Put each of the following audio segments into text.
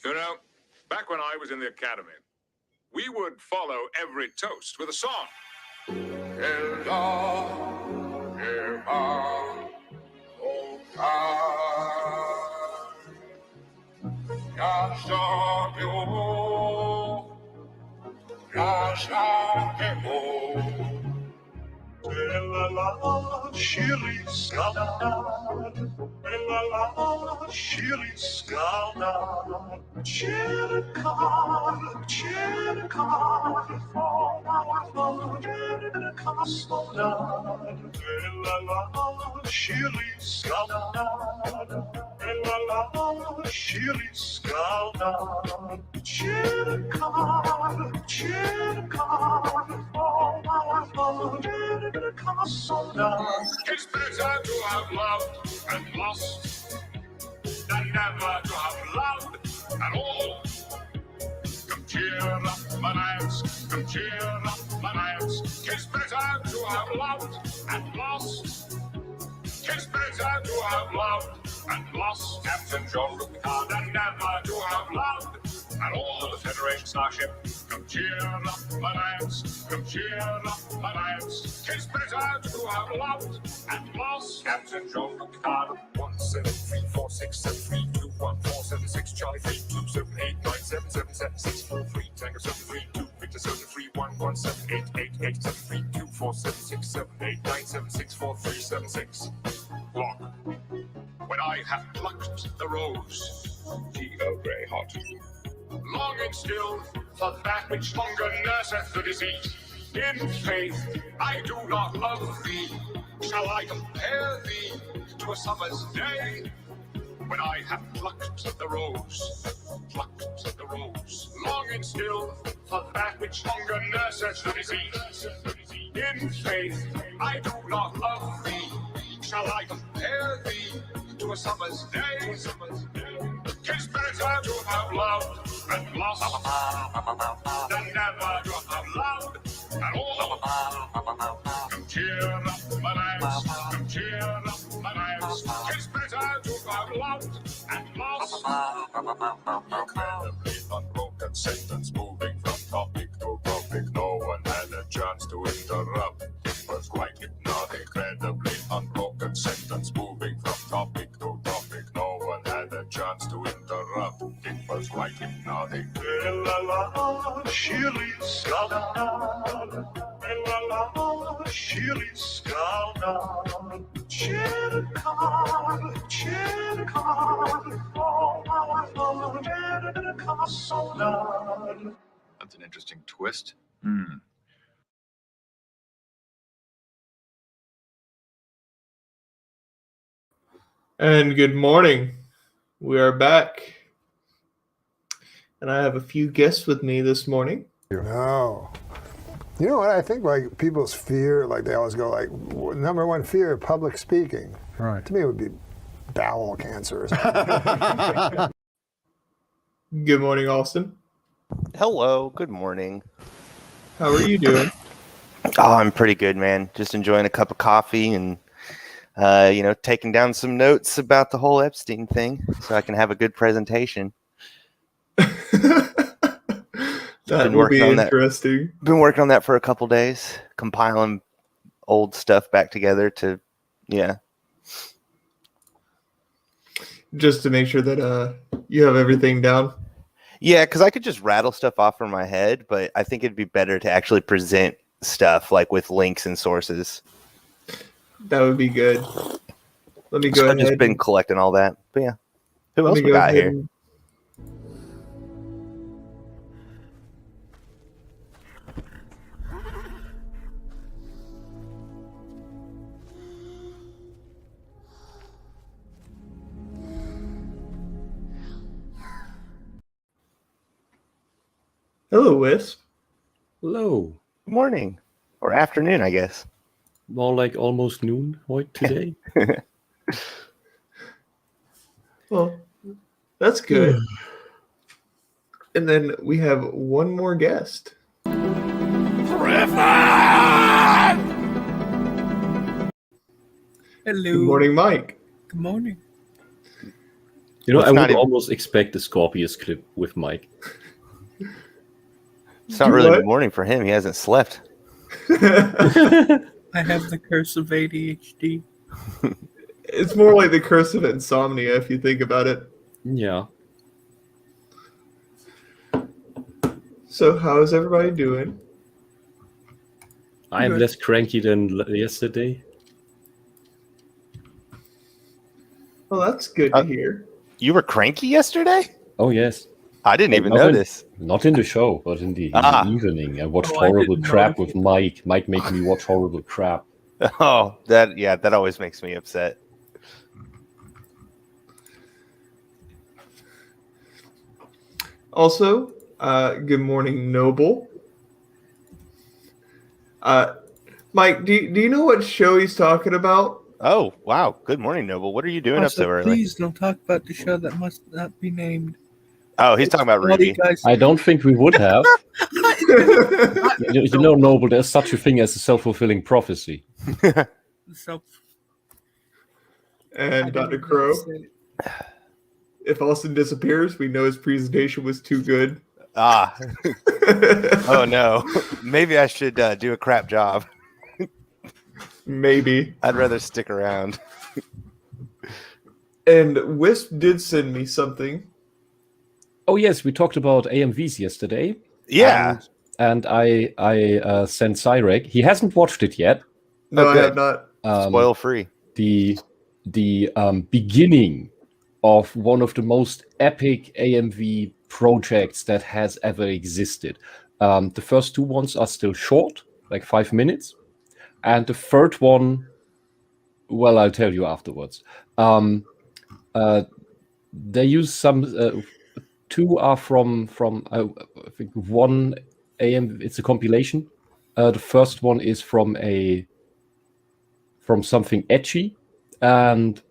You know, back when I was in the academy, we would follow every toast with a song. It's better to have loved and lost than never to have loved at all. Come cheer up, my lads, come cheer up, my lads. It's better to have loved and lost. It's better to have loved and lost. Captain John Picard and never to have loved at all. The Federation Starship, come cheer up, my lads, come cheer up, my lads. It's better to have loved and lost. Captain John Picard, 17346732147 Charlie 327897777643 Tango 732 Victor 73117887324767897643676 Lock. When I have plucked the rose, G.O. Grey hot, longing still for that which hunger nurseth the disease. In faith, I do not love thee. Shall I compare thee to a summer's day? When I have plucked the rose, longing still for that which hunger nurseth the disease. In faith, I do not love thee. Shall I compare thee to a summer's day? 'Tis better to have loved and lost than never to have loved at all. Come cheer up, my lads, come cheer up, my lads. 'Tis better to have loved and lost. Incredibly unbroken sentence moving from topic to topic. No one had a chance to interrupt. It was quite hypnotic. Incredibly unbroken sentence moving from topic to topic. No one had a chance to interrupt. It was quite hypnotic. That's an interesting twist. And good morning. We are back. And I have a few guests with me this morning. No. You know what? I think like people's fear, like they always go like, number one fear, public speaking. Right. To me, it would be bowel cancer or something. Good morning, Austin. Hello, good morning. How are you doing? Oh, I'm pretty good, man. Just enjoying a cup of coffee and, taking down some notes about the whole Epstein thing so I can have a good presentation. That will be interesting. Been working on that for a couple days, compiling old stuff back together to, just to make sure that you have everything down. Yeah, because I could just rattle stuff off from my head, but I think it'd be better to actually present stuff like with links and sources. That would be good. Let me go ahead. I've just been collecting all that. But yeah, who else we got here? Hello, Wisp. Hello. Good morning. Or afternoon, I guess. More like almost noon right today. Well, that's good. And then we have one more guest. Hello. Good morning, Mike. Good morning. You know, Well, I it's would not even- almost expect a Scorpius clip with Mike. It's not Do really what? morning for him. He hasn't slept. I have the curse of ADHD. It's more like the curse of insomnia if you think about it. Yeah. So, how is everybody doing? I'm Good. less cranky than yesterday. Well, that's good to hear. You were cranky yesterday? Oh, yes. I didn't even Nothing. notice. Not in the show, but in the evening. I watched Oh, I horrible didn't crap notice with Mike. Mike made me watch horrible crap. Oh, that always makes me upset. Also, good morning, Noble. Mike, do you know what show he's talking about? Oh, wow. Good morning, Noble. What are you doing up Also, so early? please don't talk about the show that must not be named. Oh, he's talking about Naughty Ruby. guys. I don't think we would have. You know, Noble, there's such a thing as a self-fulfilling prophecy. So, I And didn't Dr. even Crow. notice it. If Austin disappears, we know his presentation was too good. Ah. Oh, no. Maybe I should do a crap job. Maybe. I'd rather stick around. And Wisp did send me something. Oh yes, we talked about AMVs yesterday. Yeah. And I sent Cyrek. He hasn't watched it yet. No, Oh, I good. have not. Spoil free. The beginning of one of the most epic AMV projects that has ever existed. The first two ones are still short, like 5 minutes. And the third one, well, I'll tell you afterwards. They use some... two are from I think one AM. It's a compilation. The first one is from something etchy, and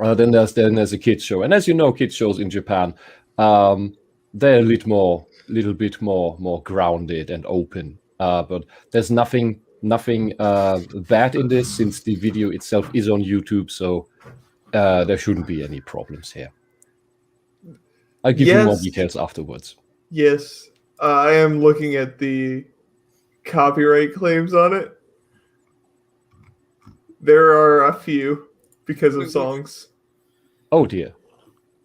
then there's a kids show. And as you know, kids shows in Japan, they're a little bit more grounded and open. But there's nothing bad in this, since the video itself is on YouTube, so there shouldn't be any problems here. I'll give you more details afterwards. Yes. I am looking at the copyright claims on it. There are a few because of songs. Oh dear.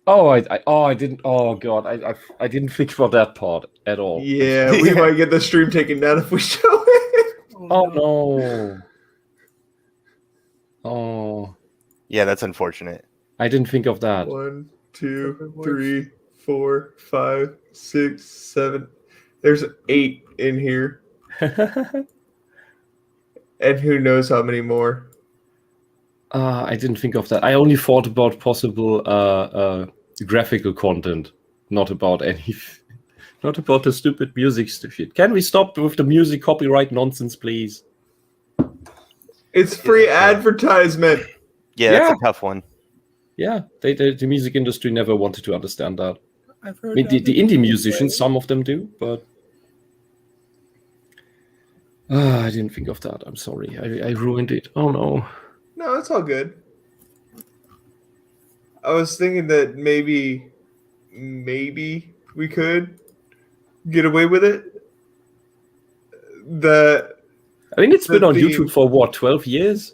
Oh, I didn't. Oh god, I didn't think about that part at all. Yeah, we might get the stream taken down if we show it. Oh no. Oh, Yeah, that's unfortunate. I didn't think of that. 1, 2, 3, 4, 5, 6, 7. There's 8 in here, and who knows how many more. I didn't think of that. I only thought about possible graphical content, not about not about the stupid music shit. Can we stop with the music copyright nonsense, please? It's free advertisement. Yeah, that's Yeah. a tough one. Yeah, the music industry never wanted to understand that. I've I heard mean, the other indie people musicians, say- some of them do, but I didn't think of that. I'm sorry. I ruined it. Oh no. No, it's all good. I was thinking that maybe we could get away with it. That I mean, it's been The on theme. YouTube for what, 12 years?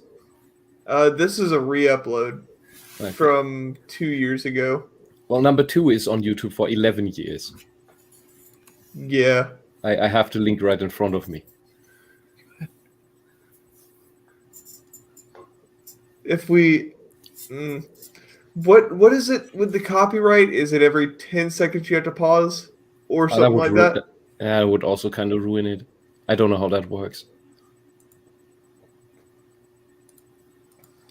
this is a re-upload Okay. from 2 years ago. Well, number 2 is on YouTube for 11 years. Yeah. I have the link right in front of me. If we, what is it with the copyright? Is it every 10 seconds you have to pause or something like that? That would also kind of ruin it. I don't know how that works.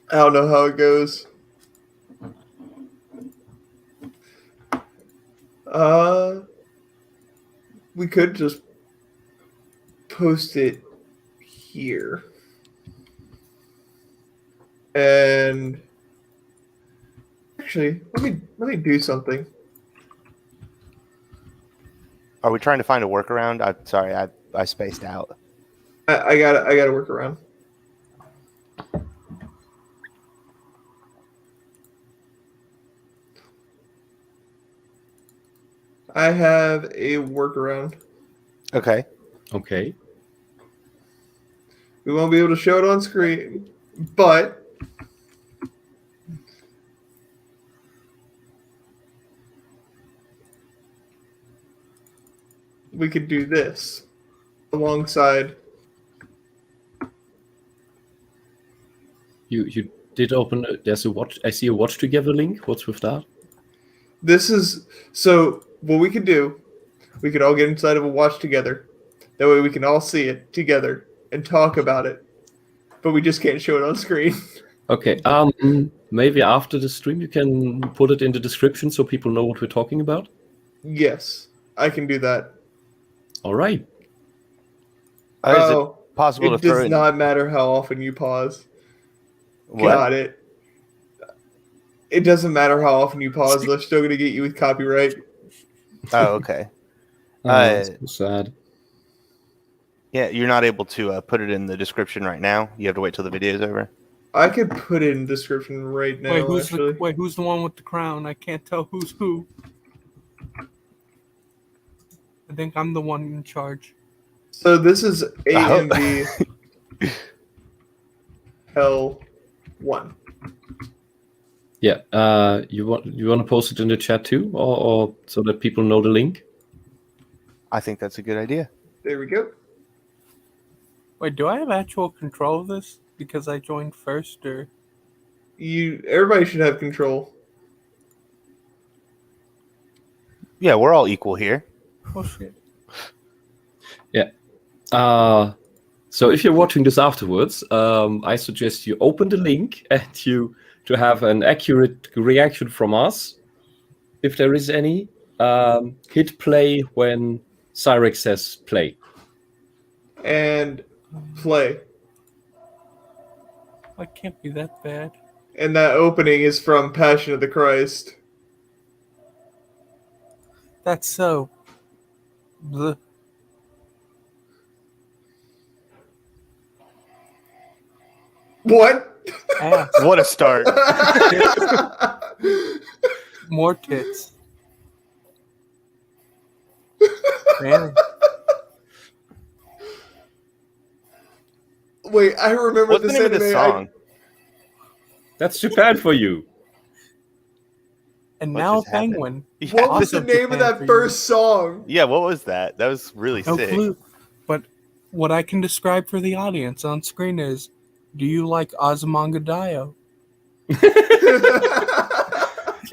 I don't know how it goes. We could just post it here. And actually, let me do something. Are we trying to find a workaround? I'm sorry, I spaced out. I got to work around. I have a workaround. Okay. Okay. We won't be able to show it on screen, but we could do this alongside. You did open. There's a watch. I see a watch together link. What's with that? This is so. What we could do, we could all get inside of a watch together. That way, we can all see it together and talk about it. But we just can't show it on screen. Okay. Maybe after the stream you can put it in the description so people know what we're talking about. Yes, I can do that. All right. Is it possible to it throw does in? not matter how often you pause. What? Got it. It doesn't matter how often you pause. They're still going to get you with copyright. Oh, okay. That's so sad. Yeah, you're not able to put it in the description right now. You have to wait till the video's over. I could put it in description right now. who's actually. who's the one with the crown? I can't tell who's who. I think I'm the one in charge. So this is AMV L1. Yeah. You want to post it in the chat too, or so that people know the link? I think that's a good idea. There we go. Wait, do I have actual control of this because I joined first, or? Everybody should have control. Yeah, we're all equal here. Oh shit! Yeah. So if you're watching this afterwards, I suggest you open the link and to have an accurate reaction from us, if there is any. Hit play when Cyrek says play. And play. That can't be that bad. And that opening is from Passion of the Christ. That's so. Bleh. What? Ass. What a start. More tits. Man. Wait, I remember What's the this name of this anime. song? That's too bad for you. And What now a just happened? penguin. Yeah, What was the Also name of Japan that for you. first song? yeah, what was that? That was really No sick. clue. But what I can describe for the audience on screen is, do you like Ozymandias?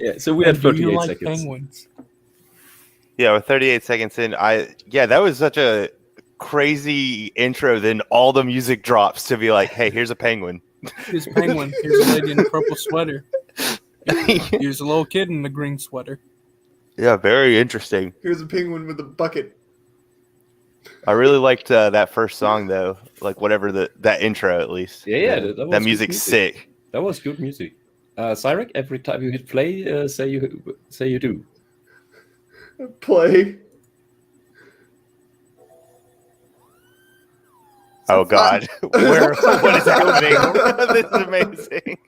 Yeah. So we had Do you 38 like seconds. penguins? Yeah, we're 38 seconds in. That was such a crazy intro. Then all the music drops to be like, hey, here's a penguin. Here's a penguin. Here's a lady in a purple sweater. Here's a little kid in a green sweater. Yeah, very interesting. Here's a penguin with a bucket. I really liked that first song though. Like whatever that intro at least. Yeah, that was that good music's music. sick. That was good music. Cyrek, every time you hit play, say you do. Play. Oh God, what is happening? This is amazing.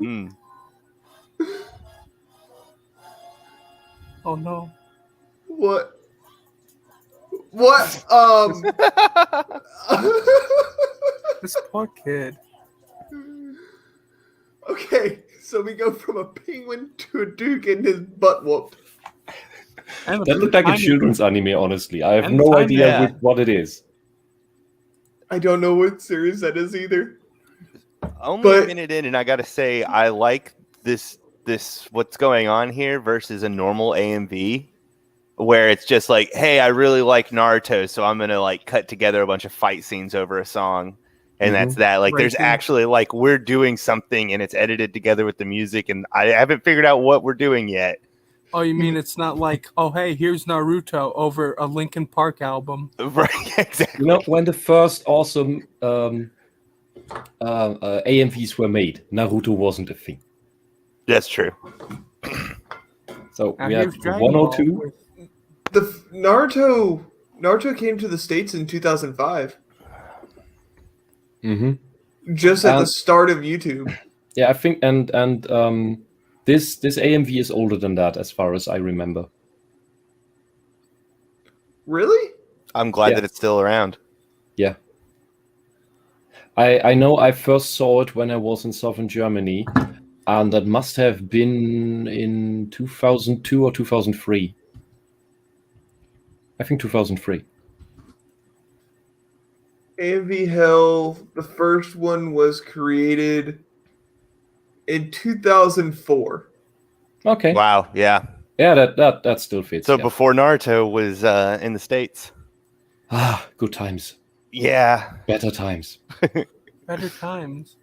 Mm. Oh no. What? What? This poor kid. Okay, so we go from a penguin to a dude getting his butt whooped. And That looked like a tiny- children's anime, honestly. I have And no tiny, idea yeah. what it is. I don't know what series that is either. Only But- a minute in, and I gotta say, I like this what's going on here versus a normal AMV, where it's just like, hey, I really like Naruto, so I'm gonna like cut together a bunch of fight scenes over a song, and that's that. Like, there's Racing. actually like we're doing something, and it's edited together with the music, and I haven't figured out what we're doing yet. Oh, you mean it's not like, oh, hey, here's Naruto over a Linkin Park album. Right? Exactly. You know, when the first awesome AMVs were made, Naruto wasn't a thing. That's true. So Now we have here's Dragon 102. Ball. The Naruto came to the States in 2005, Mm-hmm. just at the And- start of YouTube. Yeah, I think, and This AMV is older than that, as far as I remember. Really? I'm glad Yeah. that it's still around. Yeah. I know I first saw it when I was in southern Germany, and that must have been in 2002 or 2003. I think 2003. AMV Hell, the first one was created in 2004. Okay. Wow, yeah. Yeah, that still fits. So yeah. before Naruto was in the States. Good times. Yeah. Better times. Better times.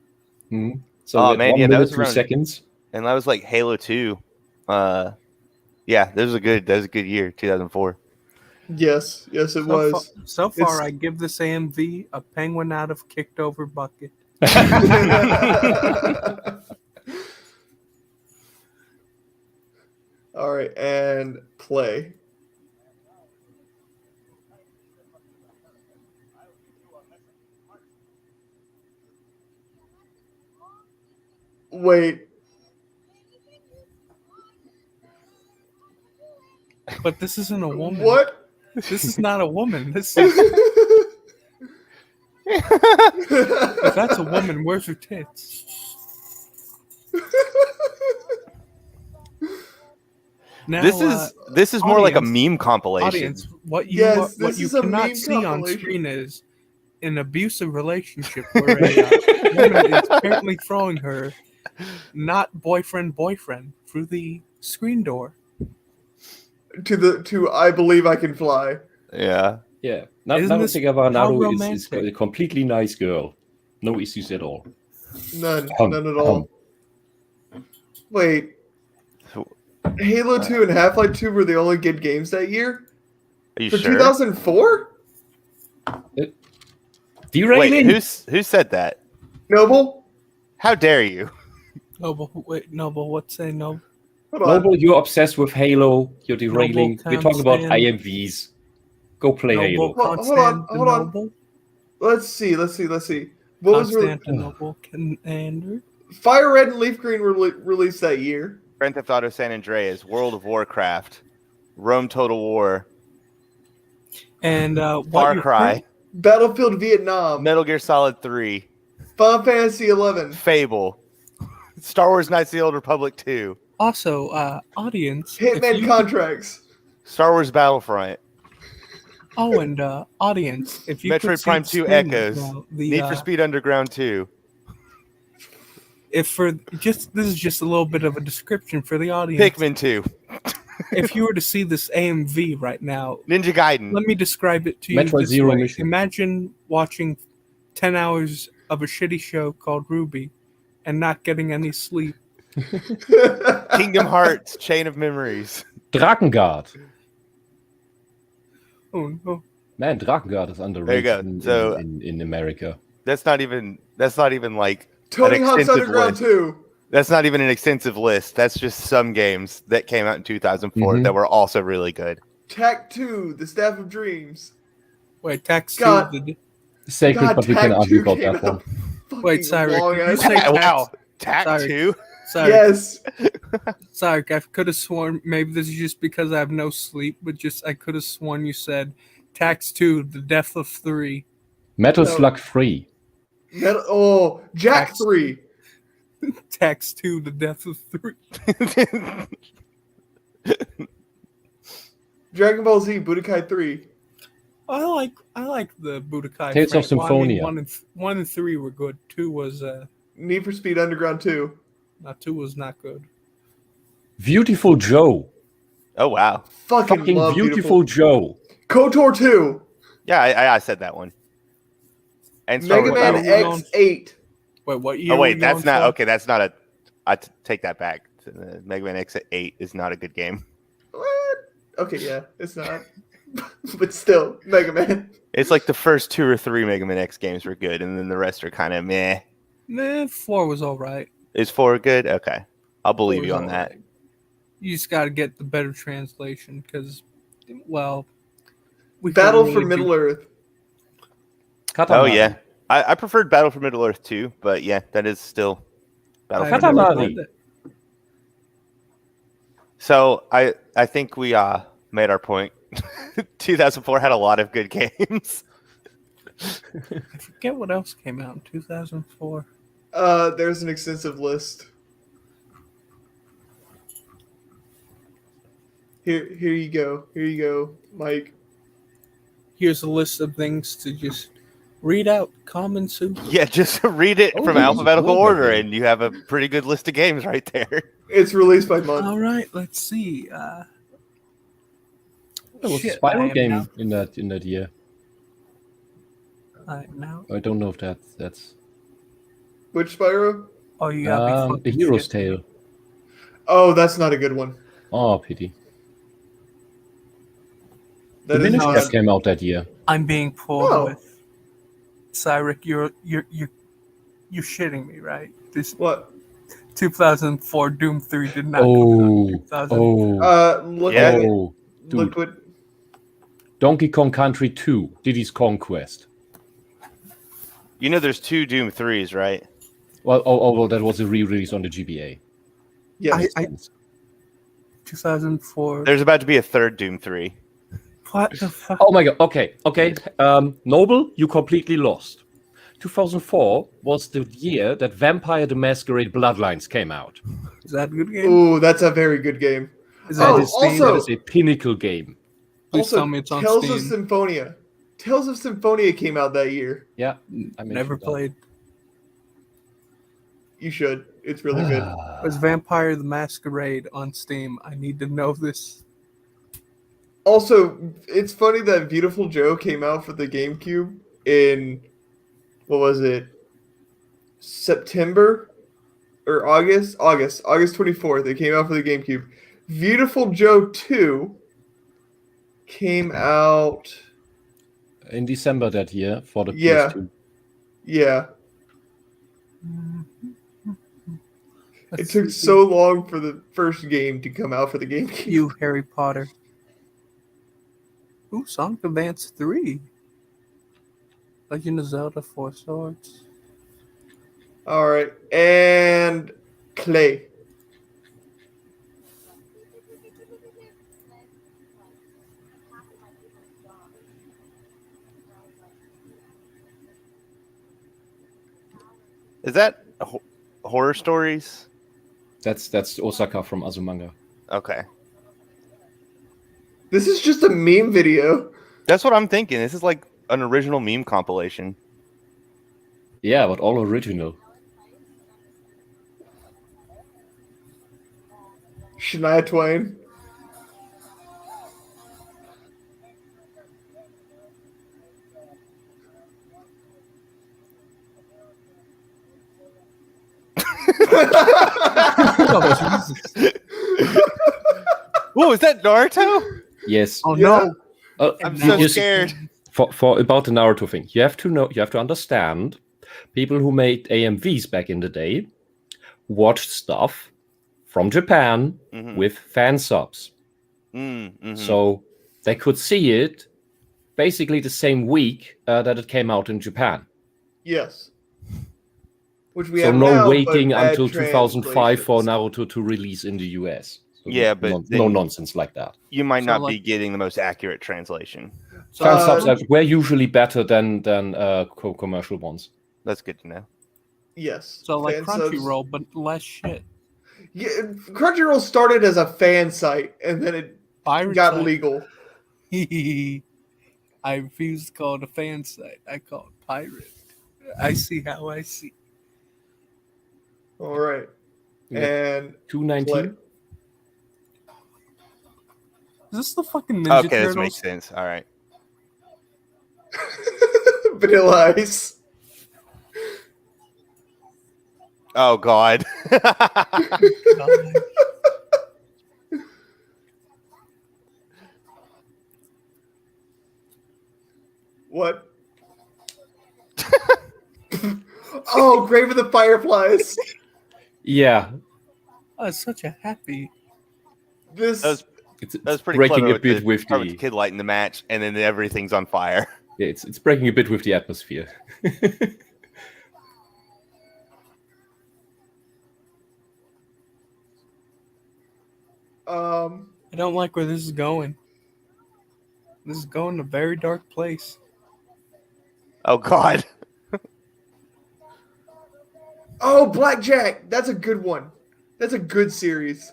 Mhm. So Oh, with man, 1 yeah, that minute, was 2 around- seconds. And that was like Halo 2. Yeah, that was a good year, 2004. Yes, it was. So far, It's- I give this AMV a penguin out of kicked over bucket. All right, and play. Wait. But this isn't a woman. What? This is not a woman. This is, if that's a woman, where's her tits? Now, this is more like a audience- meme compilation. Audience, what you Yes, what this you is a cannot meme see on compilation. screen is an abusive relationship where a woman is apparently throwing her not boyfriend through the screen door. to I believe I can fly. Yeah. Yeah. Isn't this Naruto how Naru is romantic? a completely nice girl. No issues at all. None Hum, at all. Wait. Halo 2 and Half-Life 2 were the only good games that year? Are you For sure? 2004? Derailing? Wait, who said that? Noble? How dare you? Noble, wait, Noble, what's say no? Hold on. Noble, you're obsessed with Halo. You're derailing. Noble We're talking about can't stand- IMVs. Go play Noble, Halo. Hold on. Constantinople, Let's see. What was Constantinople, Andrew. Fire Red and Leaf Green were released that year? Grand Theft Auto San Andreas, World of Warcraft, Rome Total War, And Far Cry, Battlefield Vietnam, Metal Gear Solid 3, Final Fantasy 11. Fable, Star Wars Knights of the Old Republic 2, Also, audience. if Hitman you- Contracts. Star Wars Battlefront, Oh, and audience, if you could Metroid see Prime the 2 screen Echoes, right now, the, Need for Speed Underground 2. if for just this is just a little bit of a description for the audience. Pikmin 2, If you were to see this AMV right now, Ninja Gaiden, let me describe it to you Metroid this Zero way. Mission. Imagine watching 10 hours of a shitty show called Ruby and not getting any sleep. Kingdom Hearts, Chain of Memories. Drakengard. Oh no. Man, Drakengard is underrated There you go. So- in America. That's not even like Tony an Hawk's extensive Underground list. 2. That's not even an extensive list. That's just some games that came out in 2004 Mhm. that were also really good. Tac 2, The Staff of Dreams. Wait, Tax God. 2. Sacred, God, but we can Tac argue 2 about came that one. out fucking Wait, Cyrek, long did you ass- say- Wow. Tac Sorry. 2? Sorry, Yes. sorry, I could have sworn maybe this is just because I have no sleep, but just I could have sworn you said Tax 2, The Death of 3. Metal No. Slug 3. Jack Tax- 3. Tax 2, The Death of 3. Dragon Ball Z, Budokai 3. I like the Budokai. Tales of franchise. Well, I mean, Symphonia. one and three were good. Two was Need for Speed Underground 2. two was not good. Beautiful Joe. Oh, wow. Fucking love Beautiful Joe. KOTOR 2. Yeah, I said that one. And Star Mega Wars Man Battle- Battle- X8. Wait, what year? Oh, were wait, we that's going not... for? Okay, that's not a... take that back. Mega Man X8 is not a good game. What? Okay, yeah, it's not. But still, Mega Man. It's like the first 2 or 3 Mega Man X games were good, and then the rest are kind of meh. Nah, 4 was all right. Is 4 good? Okay. I'll believe 4 you was on all that. right. You just got to get the better translation because, well, we couldn't Battle for really Middle do- Earth. Oh, yeah. I preferred Battle for Middle Earth too, but yeah, that is still Battle I for never Middle Earth. Katamari. played that. So I think we made our point. 2004 had a lot of good games. I forget what else came out in 2004. There's an extensive list. Here you go. Here you go, Mike. Here's a list of things to just read out. Common soup. Yeah, just read it Oh, from there's a alphabetical blog order, idea. and you have a pretty good list of games right there. It's released by month. All right, let's see. There was a Shit, Spyro I am game now- in that year. now. I don't know if that's Which Spyro? Oh, you got me The fucking Hero's shit. Tale. Oh, that's not a good one. Oh, pity. That The is Minish not. Cap came out that year. I'm being pulled Oh. with. Cyrek, you're shitting me, right? This What? 2004 Doom 3 did not come Oh, out in 2000. Look Yeah. at it. oh, Look dude. what. Donkey Kong Country 2, Diddy's Conquest. You know, there's 2 Doom 3s, right? Well, that was a re-release on the GBA. Yes. I 2004. There's about to be a 3rd Doom 3. What the fuck? Oh my god. Okay. Noble, you completely lost. 2004 was the year that Vampire the Masquerade Bloodlines came out. Is that a good game? Ooh, that's a very good game. Is Oh, that That Steam? is, also- that is a pinnacle game. Please Also, tell me it's on Tales Steam. of Symphonia. Tales of Symphonia came out that year. Yeah, I mentioned Never that. played. You should. It's really good. Was Vampire the Masquerade on Steam? I need to know this. Also, it's funny that Beautiful Joe came out for the GameCube in, what was it, September or August? August 24th. It came out for the GameCube. Beautiful Joe 2 came out, In December that year for the Yeah. PS2. yeah. It Let's took see. so long for the first game to come out for the GameCube. You Harry Potter. Ooh, Sonic Advance 3. Legend of Zelda 4 Swords. All right, and Clay. Is that horror stories? That's Osaka from Azumanga. Okay. This is just a meme video. That's what I'm thinking. This is like an original meme compilation. Yeah, but all original. Shania Twain. Oh, Jesus. Whoa, is that Naruto? Yes. Oh, Yeah. no. I'm And so now- scared. For about the Naruto thing, you have to understand, people who made AMVs back in the day watched stuff from Japan Mhm. with fan subs. Mhm. So they could see it basically the same week that it came out in Japan. Yes. Which we So have no now, but waiting bad until 2005 for translations. Naruto to release in the US. So Yeah, but no then- nonsense like that. You might So, not like- be getting the most accurate translation. So, Fan Uh, subs were usually better than commercial ones. That's good to know. Yes. so like fan subs. Crunchyroll, but less shit. Yeah, Crunchyroll started as a fan site and then it Pirate got site. legal. I refuse to call it a fan site. I call it pirate. I see how I see. All right. Yeah. And 219. Is this the fucking Ninja Okay, this Turtles? makes sense. All right. Vanilla Ice. Oh God. God. What? Oh, Grave of the Fireflies. Yeah, Oh, it's such a happy. This it's That was pretty breaking clever a bit with part the the kid lighting the match, and then everything's on fire. yeah, it's breaking a bit with the atmosphere. I don't like where this is going. This is going to a very dark place. Oh God. Oh, Blackjack. That's a good one. That's a good series.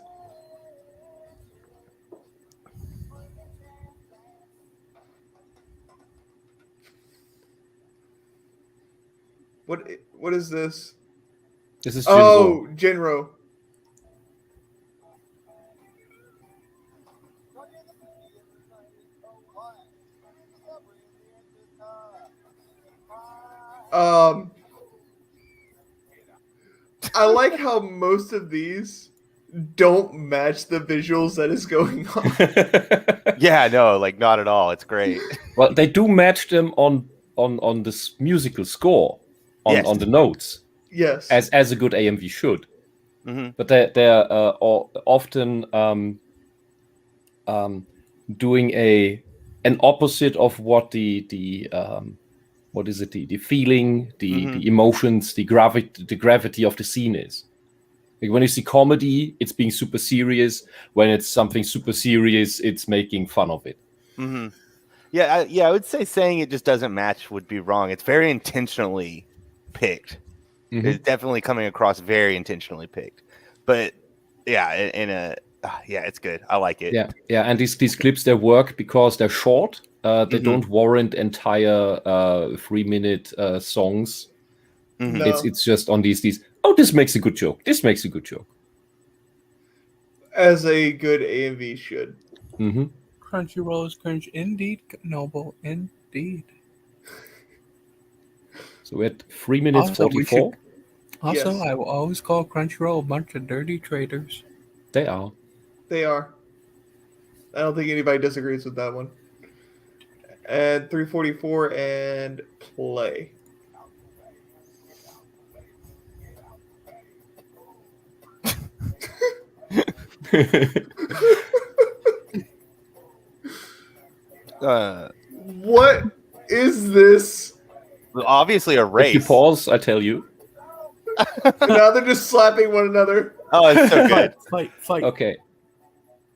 What is this? This is Oh, Jinro. I like how most of these don't match the visuals that is going on. Jinro. Yeah, no, like not at all. It's great. Well, they do match them on this musical score, Yes. on the notes, Yes. as a good AMV should. hmm But they're often doing an opposite of what the what is it, the feeling, the emotions, the gravity of the scene is. Like when you see comedy, it's being super serious. When it's something super serious, it's making fun of it. hmm Yeah, I would say saying it just doesn't match would be wrong. It's very intentionally picked. Mhm. It's definitely coming across very intentionally picked. But yeah, it's good. I like it. Yeah, and these clips, they work because they're short. They don't warrant entire 3-minute songs. Mhm. No. It's just on these. Oh, this makes a good joke. This makes a good joke. As a good AMV should. hmm Crunchyroll is cringe indeed, Noble. Indeed. So we're at 3 minutes Also, we 44. Also, Yes. I will always call Crunchyroll a bunch of dirty traders. They are. They are. I don't think anybody disagrees with that one. And 344 and play. What is this? Obviously a If you race. pause, I tell you. Now they're just slapping one another. Oh, it's so good. Fight. Okay.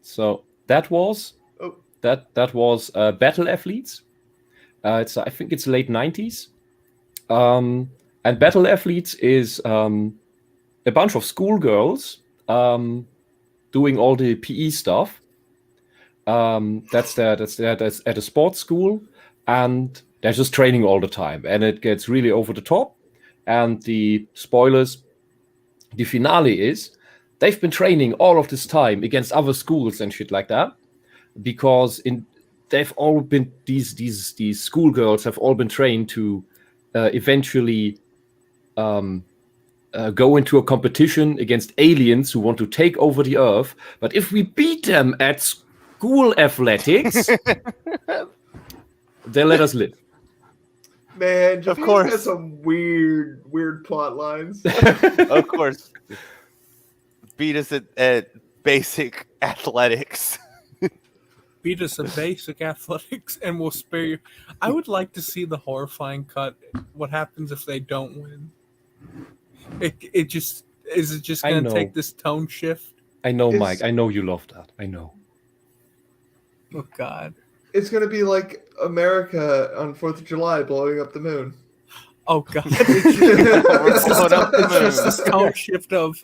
So that was Oh. that was Battle Athletes. I think it's late 90s. And Battle Athletes is a bunch of schoolgirls doing all the PE stuff. That's at a sports school, and they're just training all the time, and it gets really over the top. And the spoilers, the finale is they've been training all of this time against other schools and shit like that, because they've all been these schoolgirls have all been trained to eventually go into a competition against aliens who want to take over the Earth. But if we beat them at school athletics, they'll let us live. Man, Japan's course. got some weird plot lines. Of course. Beat us at basic athletics. Beat us at basic athletics and we'll spare you. I would like to see the horrifying cut. What happens if they don't win? It just I going know. to take this tone shift? I know, It's- Mike. I know you love that. I know. Oh God. It's gonna be like America on 4th of July blowing up the moon. Oh God. We're blowing up the It's just moon. this tone shift of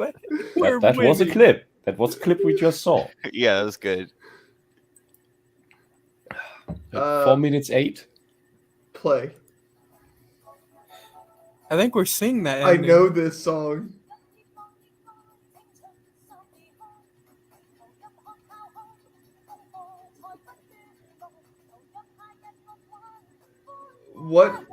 we're That was a winning. clip. That was a clip we just saw. Yeah, that was good. 4 minutes 8. Play. I think we're seeing that. I ending. know this song. What?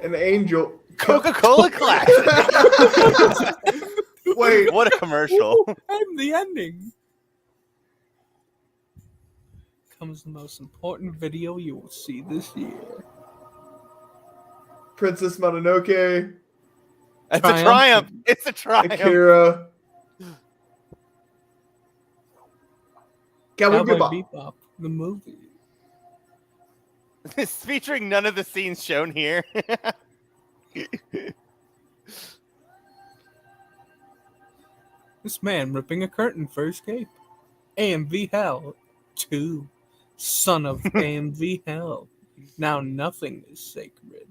An angel. Coca-Cola class. Wait, What a commercial. And the ending. Comes the most important video you will see this year. Princess Mononoke, It's a triumph. It's a triumph. Akira. Cowboy Cowboy Bebop. Bebop, the movie. It's featuring none of the scenes shown here. This man ripping a curtain for escape. AMV Hell 2. Son of AMV Hell. Now nothing is sacred.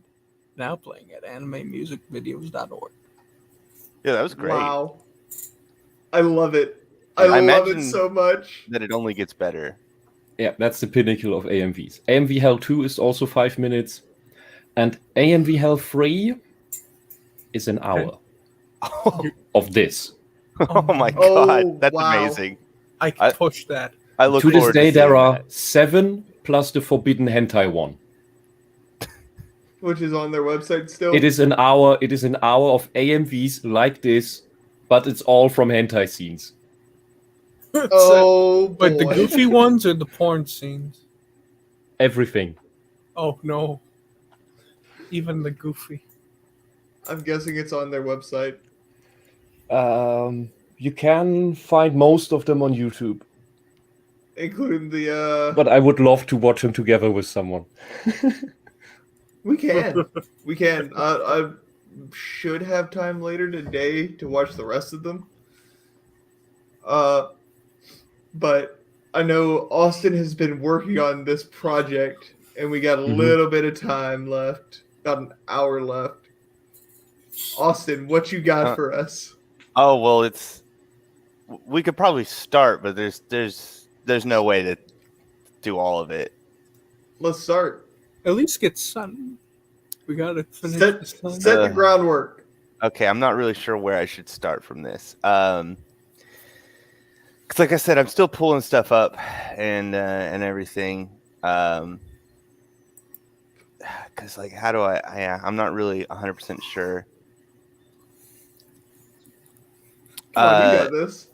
Now playing at animemusicvideos.org. Yeah, that was great. Wow. I love it. I I love it imagine- so much. That it only gets better. Yeah, that's the pinnacle of AMVs. AMV Hell 2 is also 5 minutes, and AMV Hell 3 is an hour of this. Oh my Oh, god, that's wow. amazing. I can push that. I look To this forward day, to seeing there are that. 7 plus the forbidden hentai one. Which is on their website still. It is an hour. It is an hour of AMVs like this, but it's all from hentai scenes. Oh, boy. But the goofy ones or the porn scenes? Everything. Oh no. Even the goofy. I'm guessing it's on their website. You can find most of them on YouTube, Including the, but I would love to watch them together with someone. We can. We can. I should have time later today to watch the rest of them. But I know Austin has been working on this project, and we got a little bit of time left. About an hour left. Austin, what you got for us? Oh well, we could probably start, but there's no way to do all of it. Let's start. At least get sun. We gotta finish Set this time. the groundwork. Okay, I'm not really sure where I should start from this. Because, like I said, I'm still pulling stuff up and everything. Because, like, how do I'm not really 100% sure. Come on, you got this.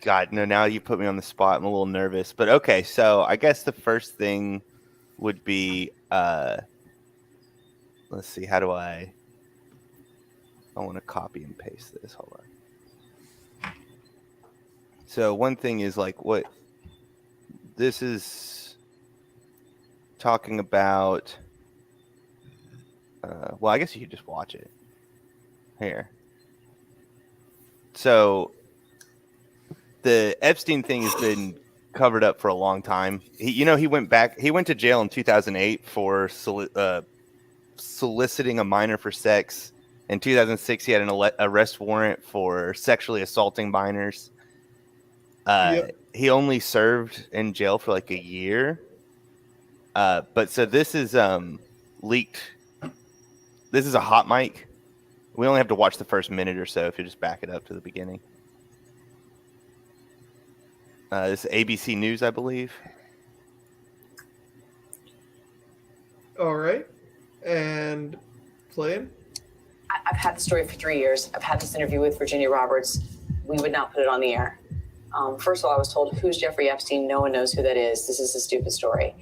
God, no, now you put me on the spot. I'm a little nervous. But, okay, so I guess the first thing would be, let's see, how do I want to copy and paste this. Hold on. So one thing is like what this is talking about. Well, I guess you could just watch it here. So the Epstein thing has been covered up for a long time. He went to jail in 2008 for soliciting a minor for sex. In 2006, he had an arrest warrant for sexually assaulting minors. Yep. He only served in jail for like a year. But so this is leaked. This is a hot mic. We only have to watch the first minute or so if you just back it up to the beginning. This is ABC News, I believe. All right. And playing. I've had the story for 3 years. I've had this interview with Virginia Roberts. We would not put it on the air. First of all, I was told, who's Jeffrey Epstein? No one knows who that is. This is a stupid story.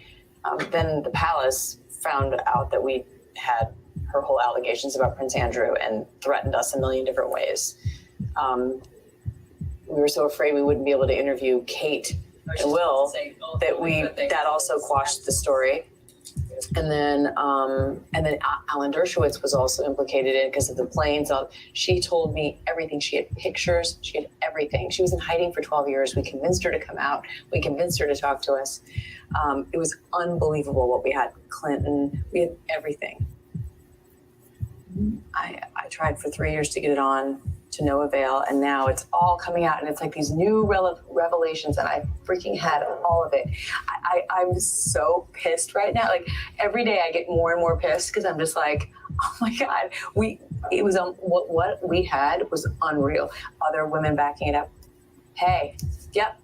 Then the palace found out that we had her whole allegations about Prince Andrew and threatened us a million different ways. We were so afraid we wouldn't be able to interview Kate and Will that also quashed the story. And then Alan Dershowitz was also implicated in it because of the planes. She told me everything. She had pictures. She had everything. She was in hiding for 12 years. We convinced her to come out. We convinced her to talk to us. It was unbelievable what we had. Clinton, we had everything. I tried for 3 years to get it on, to no avail, and now it's all coming out, and it's like these new revelations, and I freaking had all of it. I'm so pissed right now. Like every day I get more and more pissed because I'm just like, oh my God, what we had was unreal. Other women backing it up. Hey, yep.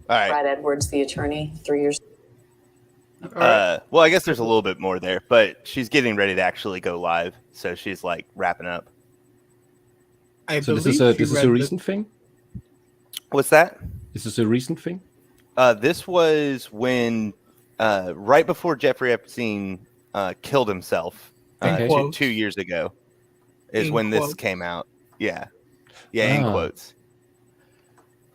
All right. Brad Edwards, the attorney, 3 years. Well, I guess there's a little bit more there, but she's getting ready to actually go live, so she's like wrapping up. So this is a recent thing? What's that? This is a recent thing? This was when right before Jeffrey Epstein killed himself 2 years ago is when this came out. Yeah, in quotes.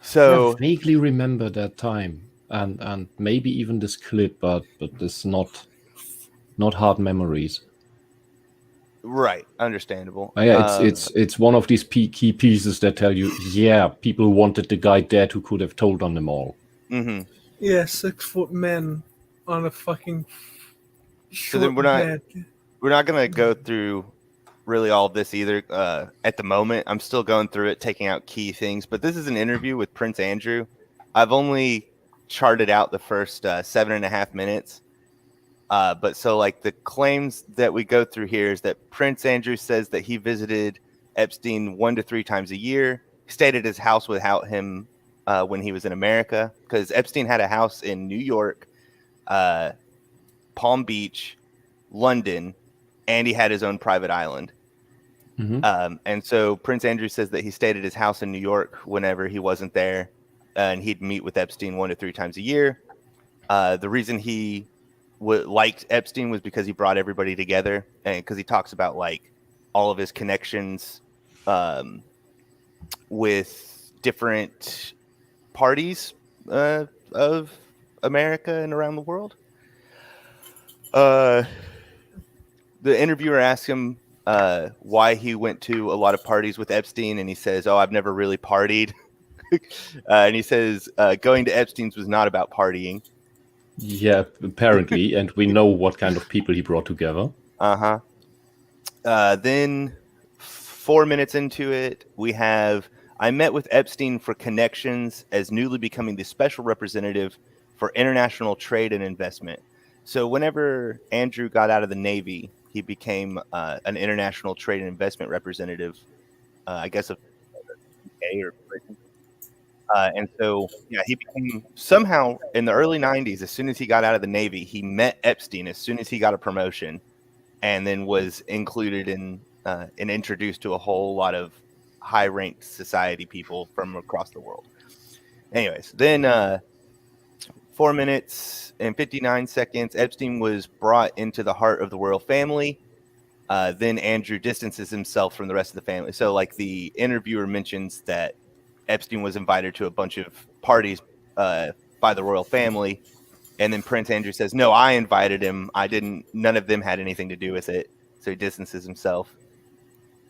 So I vaguely remember that time and maybe even this clip, but this not hard memories. Right, understandable. Yeah, it's one of these key pieces that tell you, yeah, people wanted the guy dead who could have told on them all. Mm-hmm. Yeah, 6-foot men on a fucking So then short bed. we're not gonna go through really all of this either. At the moment, I'm still going through it, taking out key things. But this is an interview with Prince Andrew. I've only charted out the first 7.5 minutes. But so like the claims that we go through here is that Prince Andrew says that he visited Epstein 1 to 3 times a year, stayed at his house without him when he was in America, because Epstein had a house in New York, Palm Beach, London, and he had his own private island. Mm-hmm. And so Prince Andrew says that he stayed at his house in New York whenever he wasn't there, and he'd meet with Epstein 1 to 3 times a year. The reason he liked Epstein was because he brought everybody together, and because he talks about like all of his connections with different parties of America and around the world. The interviewer asked him why he went to a lot of parties with Epstein, and he says, "Oh, I've never really partied." And he says, "Going to Epstein's was not about partying." Yeah, apparently, and we know what kind of people he brought together. Then 4 minutes into it, we have, I met with Epstein for connections as newly becoming the special representative for international trade and investment. So whenever Andrew got out of the Navy, he became an international trade and investment representative, I guess, of UK or Britain. And so, yeah, he became somehow in the early 90s, as soon as he got out of the Navy, he met Epstein as soon as he got a promotion, and then was included in and introduced to a whole lot of high-ranked society people from across the world. Anyways, then 4 minutes and 59 seconds, Epstein was brought into the heart of the royal family. Then Andrew distances himself from the rest of the family. So, like, the interviewer mentions that Epstein was invited to a bunch of parties by the royal family, and then Prince Andrew says, "No, I invited him. I didn't. None of them had anything to do with it." So he distances himself,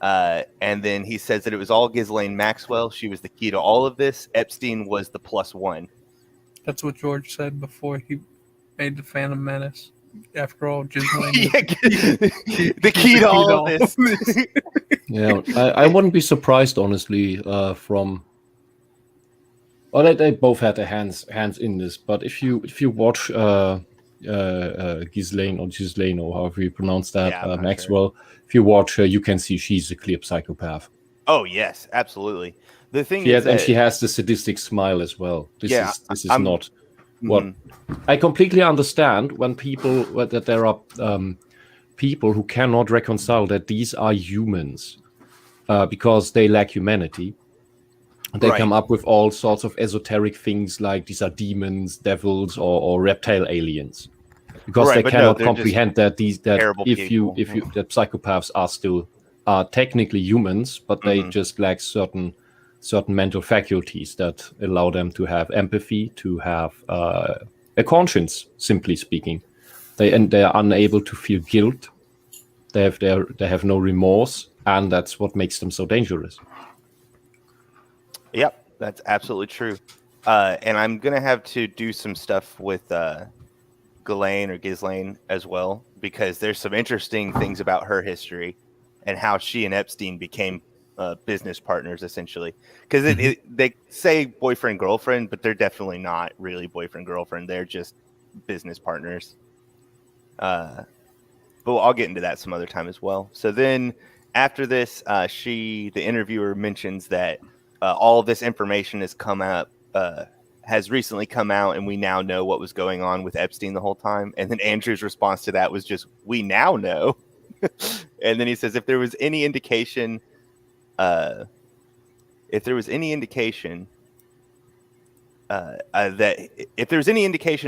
and then he says that it was all Ghislaine Maxwell. She was the key to all of this. Epstein was the +1. That's what George said before he made the Phantom Menace. After all, Ghislaine Yeah, the key to all of this. Yeah, I wouldn't be surprised, honestly, from. Well, they both had their hands in this, but if you watch Ghislaine or however you pronounce that, Yeah, Maxwell, if you watch her, you can see she's a clear psychopath. Oh yes, absolutely. The thing and she has the sadistic smile as well. This is not what I completely understand when that there are people who cannot reconcile that these are humans because they lack humanity. They come up with all sorts of esoteric things like these are demons, devils, or reptile aliens, because they cannot comprehend that that psychopaths are still technically humans, but they just lack certain mental faculties that allow them to have empathy, to have a conscience. Simply speaking, they are unable to feel guilt. They have no remorse, and that's what makes them so dangerous. Yep, that's absolutely true. And I'm going to have to do some stuff with Ghislaine as well, because there's some interesting things about her history and how she and Epstein became business partners, essentially. Because they say boyfriend-girlfriend, but they're definitely not really boyfriend-girlfriend. They're just business partners. But I'll get into that some other time as well. So then after this, the interviewer mentions that all of this information has recently come out, and we now know what was going on with Epstein the whole time. And then Andrew's response to that was just, "We now know." And then he says, if there was any indication that if there was any indication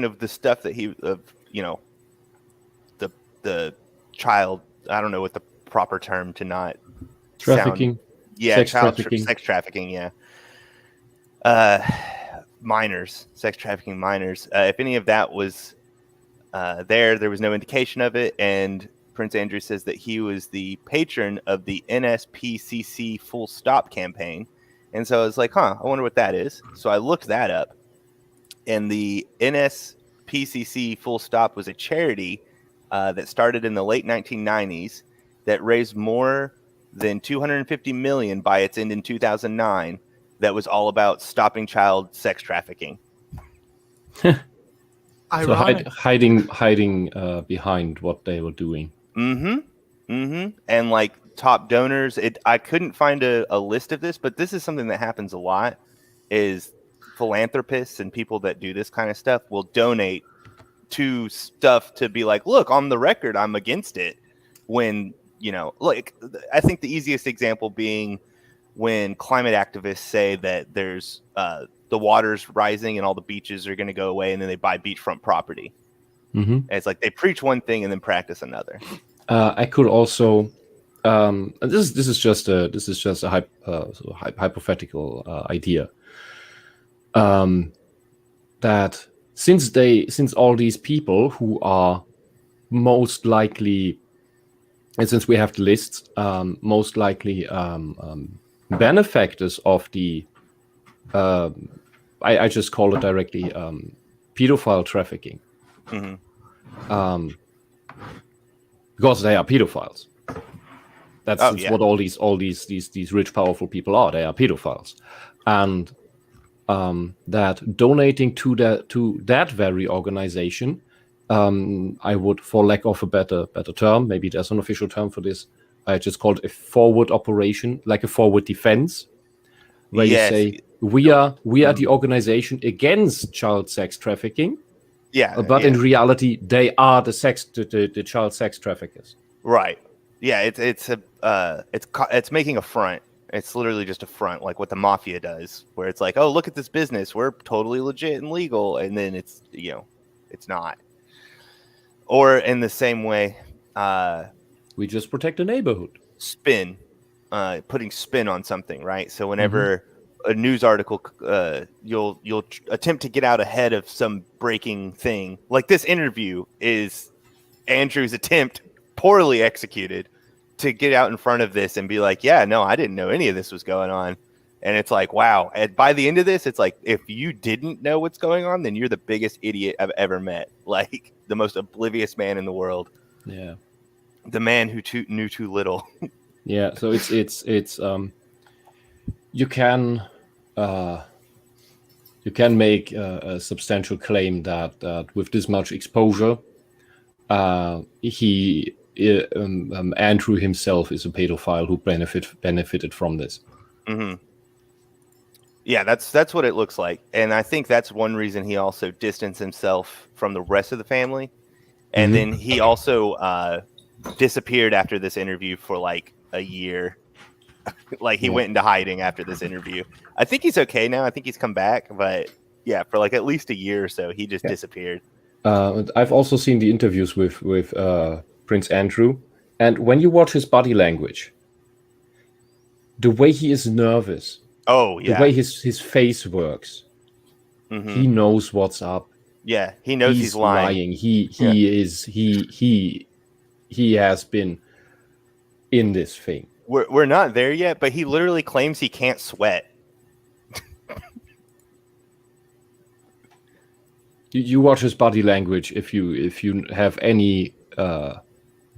of the stuff that the child, I don't know what the proper term to not trafficking. Sound, yeah, sex trafficking, yeah. Sex trafficking minors. If any of that was there was no indication of it, and Prince Andrew says that he was the patron of the NSPCC Full Stop campaign. And so I was like, I wonder what that is. So I looked that up. And the NSPCC Full Stop was a charity that started in the late 1990s that raised more than $250 million by its end in 2009. That was all about stopping child sex trafficking. So hiding behind what they were doing. And like top donors, I couldn't find a list of this, but this is something that happens a lot. Is philanthropists and people that do this kind of stuff will donate to stuff to be like, look, on the record, I'm against it. When, like, I think the easiest example being when climate activists say that there's the water's rising and all the beaches are going to go away, and then they buy beachfront property. And it's like they preach one thing and then practice another. I could also, this is just a hypothetical idea. That since all these people who are most likely, and since we have the lists, most likely benefactors of the, I just call it directly, pedophile trafficking, because they are pedophiles. That's what all these rich, powerful people are. They are pedophiles, and that donating to that very organization, I would, for lack of a better term, maybe there's an official term for this, I just call it a forward operation, like a forward defense, where you say we are the organization against child sex trafficking. But in reality, they are the child sex traffickers. Right. Yeah. It's making a front. It's literally just a front, like what the mafia does, where it's like, oh, look at this business, we're totally legit and legal, and then it's it's not. Or in the same way, we just protect the neighborhood. Putting spin on something, right? So whenever a news article, you'll attempt to get out ahead of some breaking thing. Like this interview is Andrew's attempt, poorly executed, to get out in front of this and be like, yeah, no, I didn't know any of this was going on. And it's like, wow. And by the end of this, it's like, if you didn't know what's going on, then you're the biggest idiot I've ever met. Like the most oblivious man in the world. Yeah. The man who knew too little. Yeah. So it's you can make a substantial claim that with this much exposure, Andrew himself is a pedophile who benefited from this. Yeah, that's what it looks like, and I think that's one reason he also distanced himself from the rest of the family, and then he also disappeared after this interview for like a year. Like he went into hiding after this interview. I think he's okay now. I think he's come back, but yeah, for like at least a year or so, he just disappeared. I've also seen the interviews with Prince Andrew, and when you watch his body language, the way he is nervous, the way his face works, he knows what's up. Yeah, he knows he's lying. He has been in this thing. We're not there yet, but he literally claims he can't sweat. You watch his body language. If you have any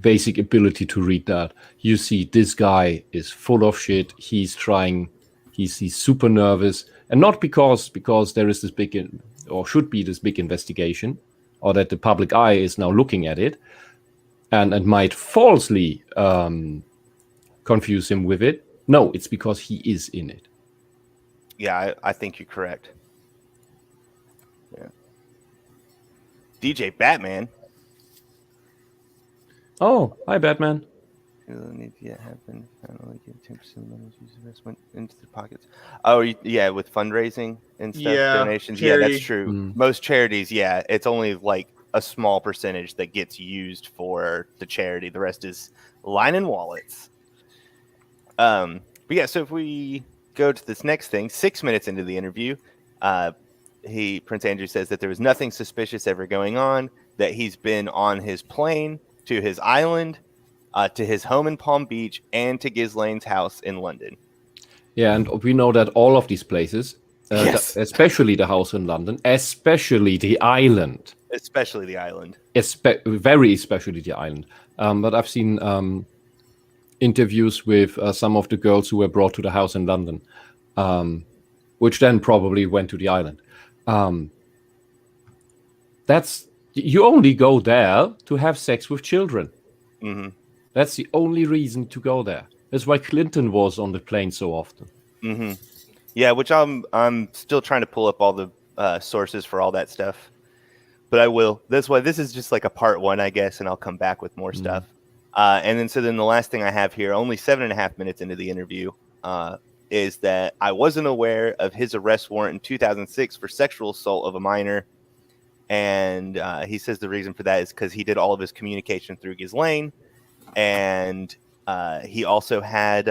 basic ability to read that, you see this guy is full of shit. He's trying. He's super nervous, and not because there is this big or should be this big investigation, or that the public eye is now looking at it, and might falsely confuse him with it. No, it's because he is in it. Yeah, I think you're correct. Yeah. DJ Batman. Oh, hi, Batman. Need to get happen. I don't like get 10% of money investment into their pockets. Oh, yeah, with fundraising and stuff, donations. Charity. Yeah, that's true. Most charities, it's only like a small percentage that gets used for the charity. The rest is lining wallets. But yeah, so if we go to this next thing, 6 minutes into the interview, Prince Andrew says that there was nothing suspicious ever going on, that he's been on his plane to his island to his home in Palm Beach and to Ghislaine's house in London. Yeah, and we know that all of these places, Yes. especially the house in London, especially the island, Especially the island. very especially the island. But I've seen interviews with some of the girls who were brought to the house in London, which then probably went to the island. You only go there to have sex with children. Mm-hmm. That's the only reason to go there. That's why Clinton was on the plane so often. Mm-hmm. Yeah, which I'm still trying to pull up all the sources for all that stuff, but I will. That's why this is just like a part one, I guess, and I'll come back with more stuff. And then the last thing I have here, only 7.5 minutes into the interview, is that I wasn't aware of his arrest warrant in 2006 for sexual assault of a minor. And he says the reason for that is because he did all of his communication through Ghislaine. And he also had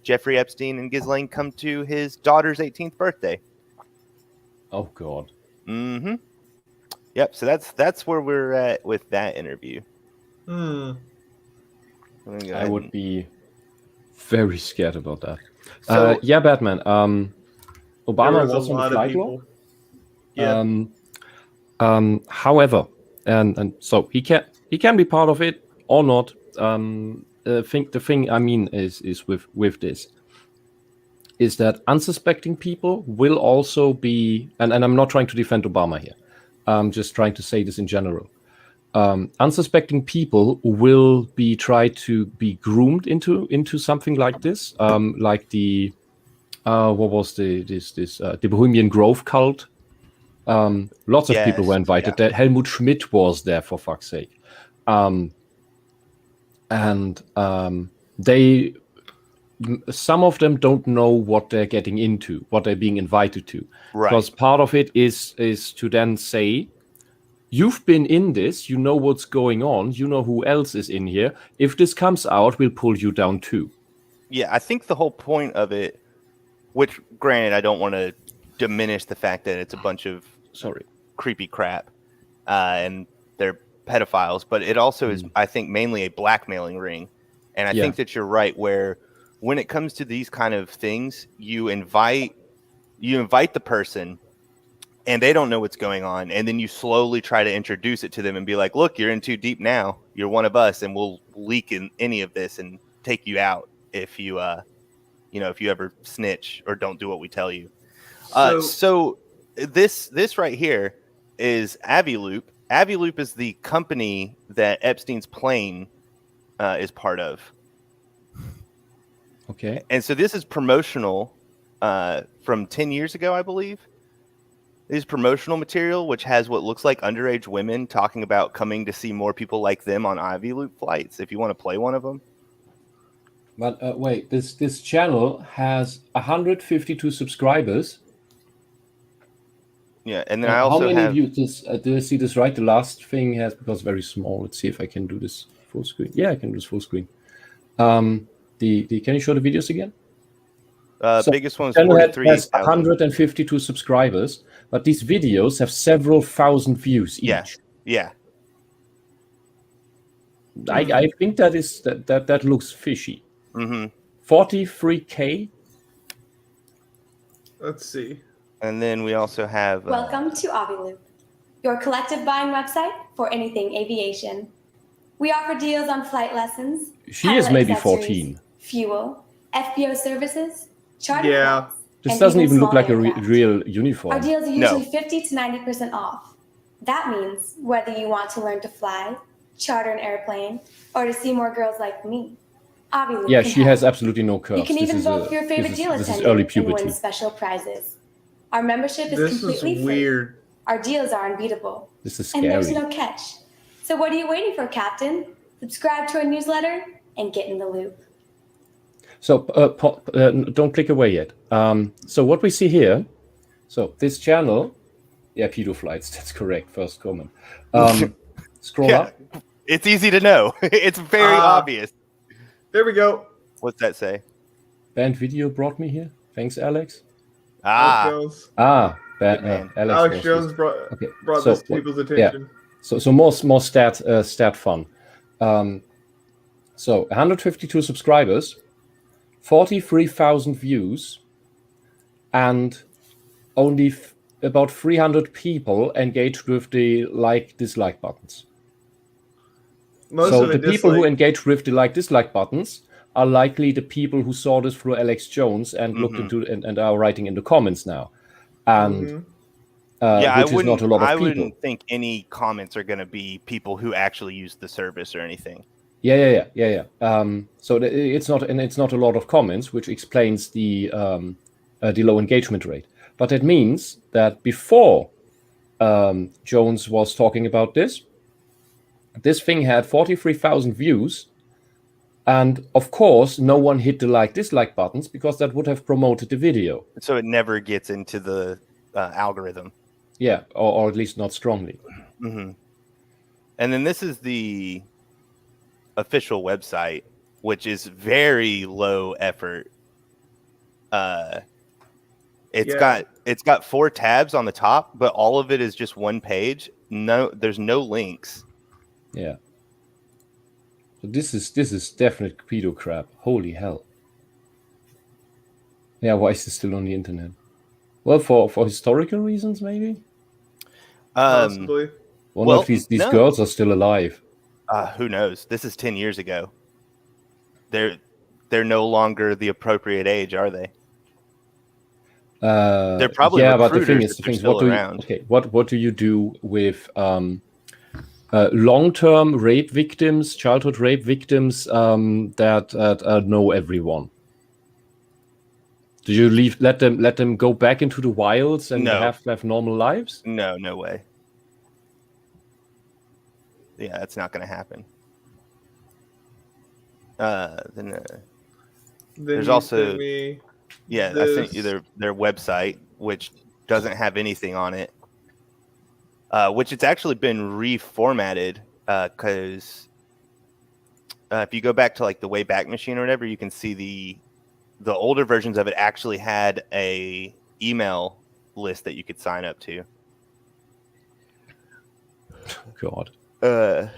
Jeffrey Epstein and Ghislaine come to his daughter's 18th birthday. Oh, God. Mm-hmm. Yep, so that's where we're at with that interview. I would be very scared about that. So- yeah, Batman. Obama There was a on the lot of flight law. people. Yeah. However, and so he can be part of it or not. The thing I mean is with this is that unsuspecting people will also be, and I'm not trying to defend Obama here. I'm just trying to say this in general. Unsuspecting people will be tried to be groomed into something like this, like the what was the Bohemian Grove cult. Lots of people were invited. There. Helmut Schmidt was there, for fuck's sake. Some of them don't know what they're getting into, what they're being invited to. Right. Because part of it is to then say, you've been in this, you know what's going on, you know who else is in here. If this comes out, we'll pull you down too. Yeah, I think the whole point of it, which granted, I don't want to diminish the fact that it's a bunch of creepy crap and they're pedophiles, but it also is, I think, mainly a blackmailing ring. And I think that you're right, where when it comes to these kind of things, you invite the person and they don't know what's going on, and then you slowly try to introduce it to them and be like, look, you're in too deep now, you're one of us, and we'll leak in any of this and take you out if you if you ever snitch or don't do what we tell you. So this right here is Aviloop. Aviloop is the company that Epstein's plane is part of. Okay. And so this is promotional from 10 years ago, I believe. This is promotional material, which has what looks like underage women talking about coming to see more people like them on Aviloop flights, if you want to play one of them. But wait, this channel has 152 subscribers. Yeah, and then I also how many have... views? Do I see this right? The last thing has, because it's very small. Let's see if I can do this full screen. Yeah, I can do this full screen. Can you show the videos again? Biggest one is channel 43,000. has 152 subscribers, but these videos have several thousand views each. Yeah. I think that looks fishy. 43K. Let's see. And then we also have... Welcome to Aviloop, your collective buying website for anything aviation. We offer deals on flight lessons. She is maybe accessories, 14. Fuel, FBO services, charter flights, this and doesn't even even look small like a aircraft. real uniform. Our deals are usually 50 to 90% off. That means whether you want to learn to fly, charter an airplane, or to see more girls like me, Aviloop Yeah, can she help. has absolutely no curves. You can even vote for your favorite deal This is attendant early and puberty. win special prizes. Our membership is This completely is free. weird. Our deals are unbeatable. This is And there's scary. no catch. So what are you waiting for, Captain? Subscribe to our newsletter and get in the loop. So don't click away yet. So what we see here, so this channel, pedo flights, that's correct, first comment. Scroll up. It's easy to know. It's very obvious. There we go. What's that say? Band video brought me here. Thanks, Alex. Alex Alex Jones brought this to people's attention. So more stat fun. So 152 subscribers, 43,000 views, and only about 300 people engaged with the dislike buttons. Most So of the it people who dislike. engaged with the dislike buttons are likely the people who saw this through Alex Jones and looked into and are writing in the comments now. And which is not a lot of people. wouldn't think any comments are going to be people who actually use the service or anything. Yeah. So it's not a lot of comments, which explains the low engagement rate. But it means that before Jones was talking about this thing had 43,000 views, and of course, no one hit the dislike buttons because that would have promoted the video. So it never gets into the algorithm. Yeah, or at least not strongly. Mm-hmm. And then this is the official website, which is very low effort. It's got 4 tabs on the top, but all of it is just one page. There's no links. Yeah. So this is definite pedo crap. Holy hell. Yeah, why is this still on the internet? Well, for historical reasons, maybe. Possibly. One of these girls are still alive. Who knows? This is 10 years ago. They're no longer the appropriate age, are they? They're probably but the thing is, what do you do with long-term rape victims, childhood rape victims that know everyone? Do you let them go back into the wilds and have normal lives? No way. Yeah, that's not going to happen. Then there's also I think their website, which doesn't have anything on it, which it's actually been reformatted because if you go back to the Wayback Machine or whatever, you can see the older versions of it actually had a email list that you could sign up to. God. But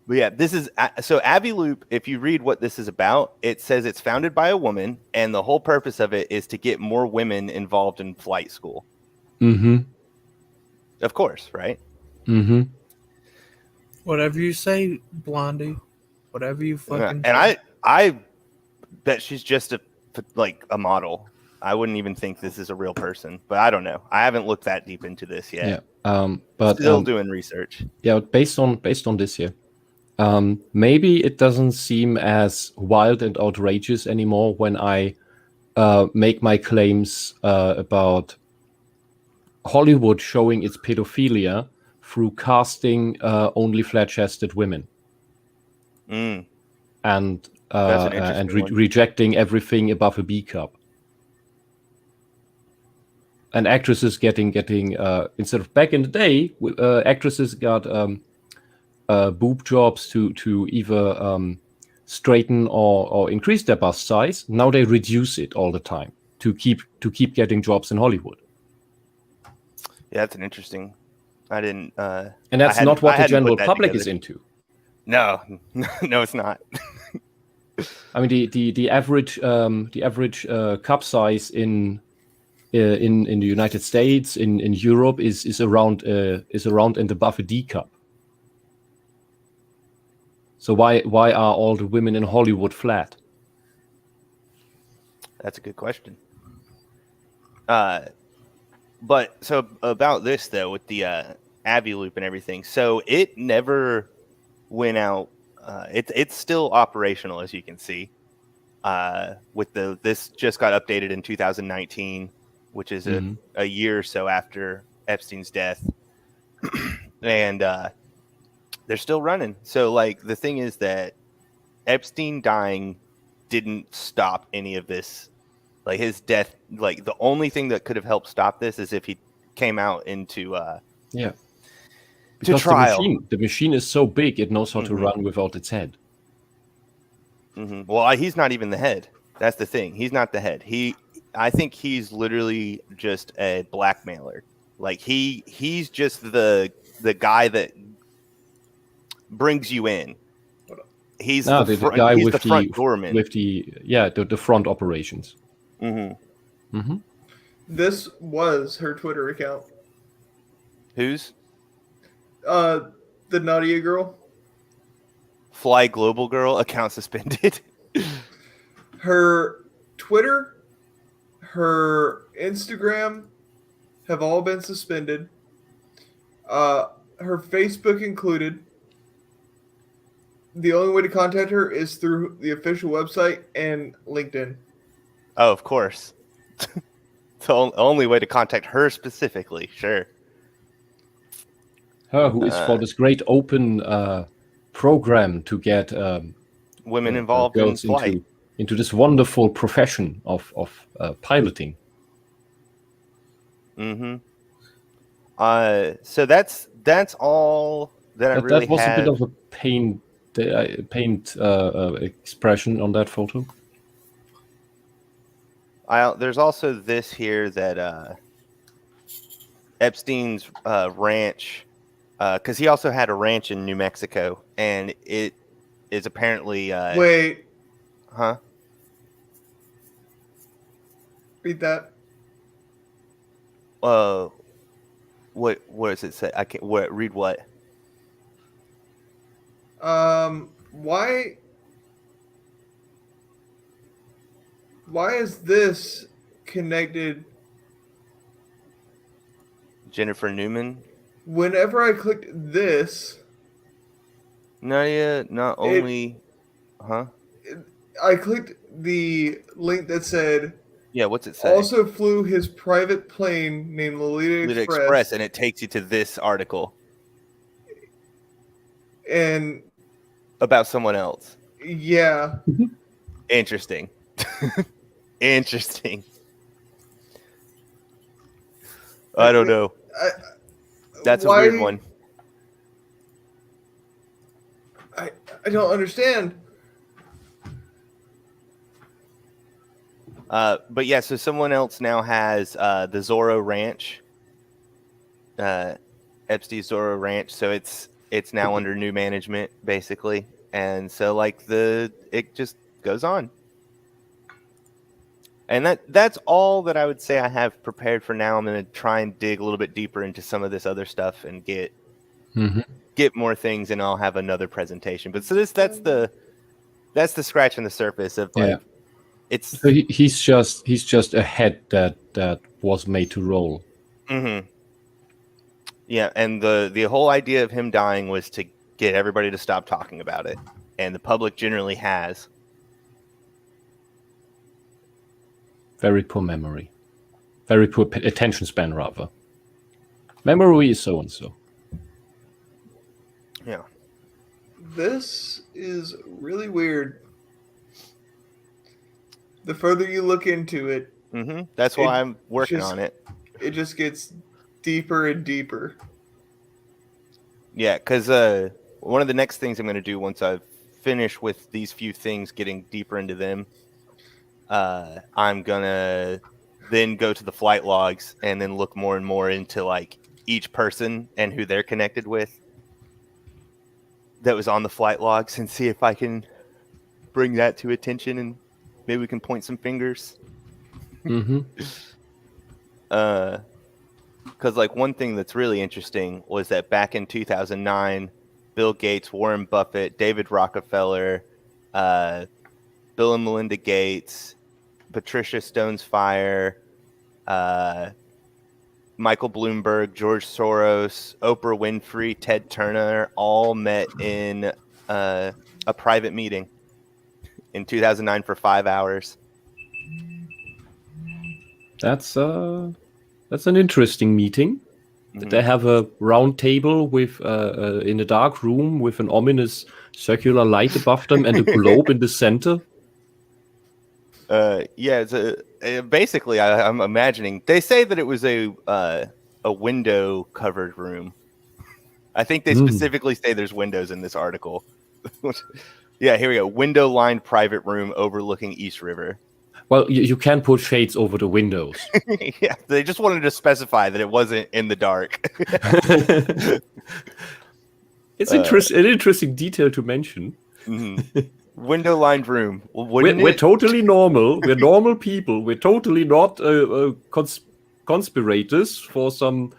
yeah, this is so AviLoop. If you read what this is about, it says it's founded by a woman, and the whole purpose of it is to get more women involved in flight school. Mm-hmm. Of course, right? Mm-hmm. Whatever you say, Blondie. Whatever you fucking say. And I bet she's just a model. I wouldn't even think this is a real person, but I don't know. I haven't looked that deep into this yet. Yeah. But still doing research. Yeah, based on this here, maybe it doesn't seem as wild and outrageous anymore when I make my claims about Hollywood showing its pedophilia through casting only flat-chested women, and rejecting everything above a B cup. And actresses getting instead of back in the day, actresses got boob jobs to either straighten or increase their bust size. Now they reduce it all the time to keep getting jobs in Hollywood. Yeah, that's an interesting. I didn't. And that's not what the general public is into. No, no, it's not. I mean, the average cup size in the United States, in Europe, is around and above a D cup. So why are all the women in Hollywood flat? That's a good question. But so about this though, with the AviLoop and everything, so it never went out. It's still operational, as you can see. With this just got updated in 2019. Which is a year or so after Epstein's death. And they're still running. So, the thing is that Epstein dying didn't stop any of this. His death, the only thing that could have helped stop this is if he came out into to trial. The machine is so big, it knows how to run without its head. Mm-hmm. Well, he's not even the head. That's the thing. He's not the head. I think he's literally just a blackmailer. He's just the guy that brings you in. He's No, the the guy he's with the front doorman. with the front operations. Mm-hmm. This was her Twitter account. Who's The Nadia girl. Fly Global Girl account suspended? Her Twitter, her Instagram have all been suspended. Her Facebook included. The only way to contact her is through the official website and LinkedIn. Oh, of course. It's the only way to contact her specifically. Sure. Her who is for this great open program to get Women involved in girls flight. into this wonderful profession of piloting. Mm-hmm. So that's all that I really That was had. a bit of a paint expression on that photo. There's also this here that Epstein's ranch, because he also had a ranch in New Mexico, and it is apparently Wait, huh? read that. What does it say? I can't. Read what? Why is this connected? Jennifer Newman. Whenever I clicked this, Nadia, not only, huh? I clicked the link that said, Yeah, what's it say? also flew his private plane named Lolita Express. And it takes you to this article And about someone else. yeah, Interesting. Interesting. I don't know. That's why- a weird one. I don't understand. But yeah, so someone else now has the Zorro Ranch, Epstein's Zorro Ranch. So it's now under new management, basically, and so it just goes on. And that's all that I would say I have prepared for now. I'm going to try and dig a little bit deeper into some of this other stuff and get more things, and I'll have another presentation. But so that's the scratch on the surface of it's. So he's just a head that was made to roll. Mm-hmm. Yeah, and the whole idea of him dying was to get everybody to stop talking about it, and the public generally has. Very poor memory. Very poor attention span, rather. Memory is so and so. Yeah. This is really weird. The further you look into it, that's why I'm working on it. It just gets deeper and deeper. Yeah, because one of the next things I'm going to do once I've finished with these few things, getting deeper into them, I'm gonna then go to the flight logs and then look more and more into like each person and who they're connected with that was on the flight logs, and see if I can bring that to attention, and maybe we can point some fingers. Because like one thing that's really interesting was that back in 2009, Bill Gates, Warren Buffett, David Rockefeller, Bill and Melinda Gates, Patricia Stonesfire, Michael Bloomberg, George Soros, Oprah Winfrey, Ted Turner all met in a private meeting in 2009 for 5 hours. That's an interesting meeting. They have a round table with in a dark room with an ominous circular light above them and a globe in the center. Yeah, it's basically I'm imagining. They say that it was a window covered room. I think they specifically say there's windows in this article. Yeah, here we go. Window lined private room overlooking East River. Well, you can put shades over the windows. Yeah, they just wanted to specify that it wasn't in the dark. It's an interesting detail to mention. Window lined room. We're totally normal. We're normal people. We're totally not conspirators for some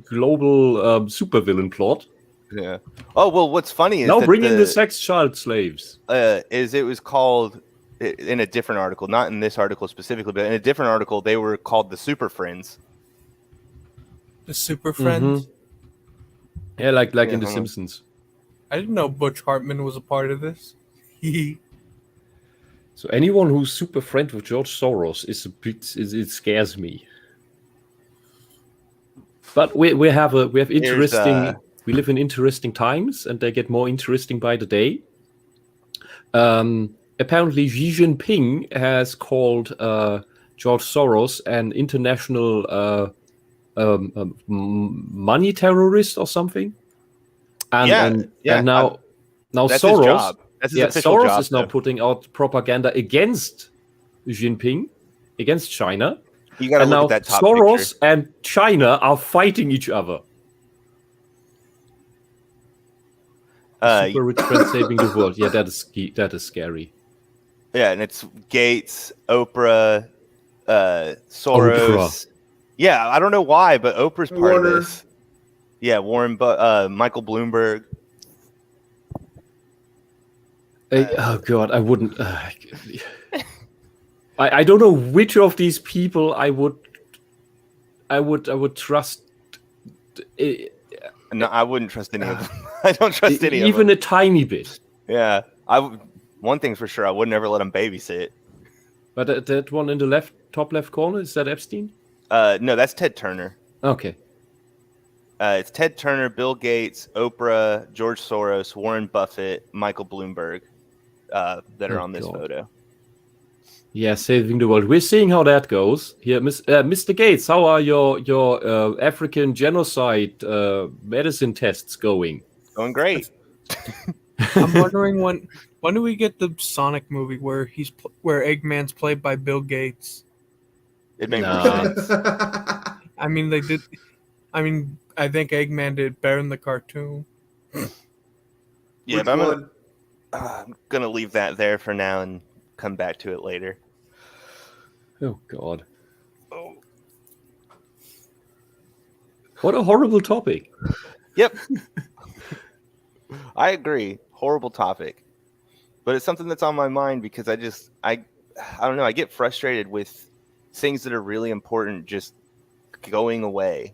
global supervillain plot. Yeah. Oh well, what's funny is now that bring in the sex child slaves. Is it was called in a different article, not in this article specifically, but in a different article, they were called the Super Friends. The Super Friends. Yeah, like in The Simpsons. I didn't know Butch Hartman was a part of this. So anyone who's super friend with George Soros is a bit. It scares me. But we have interesting. We live in interesting times, and they get more interesting by the day. Apparently, Xi Jinping has called George Soros an international money terrorist or something. And now that's Soros. His job. That's his official Soros job, is now putting out propaganda against Xi Jinping, against China. You got to look now at that top Soros picture. and China are fighting each other. Super rich friend saving the world. Yeah, that is scary. Yeah, and it's Gates, Oprah, Soros. Oprah. Yeah, I don't know why, but Oprah's part of this. Yeah, Warren, Michael Bloomberg. Oh God, I wouldn't. I don't know which of these people I would trust. No, I wouldn't trust any of them. I don't trust any of them. Even a tiny bit. Yeah, one thing's for sure, I would never let them babysit. But that one in the top left corner, is that Epstein? No, that's Ted Turner. Okay. It's Ted Turner, Bill Gates, Oprah, George Soros, Warren Buffett, Michael Bloomberg that are on this photo. Yeah, saving the world. We're seeing how that goes. Here, Mr. Gates, how are your African genocide medicine tests going? Going great. I'm wondering when do we get the Sonic movie where Eggman's played by Bill Gates? It makes more sense. I mean, they did. I mean, I think Eggman did better in the cartoon. Yeah, but I'm gonna leave that there for now and come back to it later. Oh God! Oh. What a horrible topic. Yep. I agree. Horrible topic, but it's something that's on my mind because I don't know. I get frustrated with things that are really important just going away.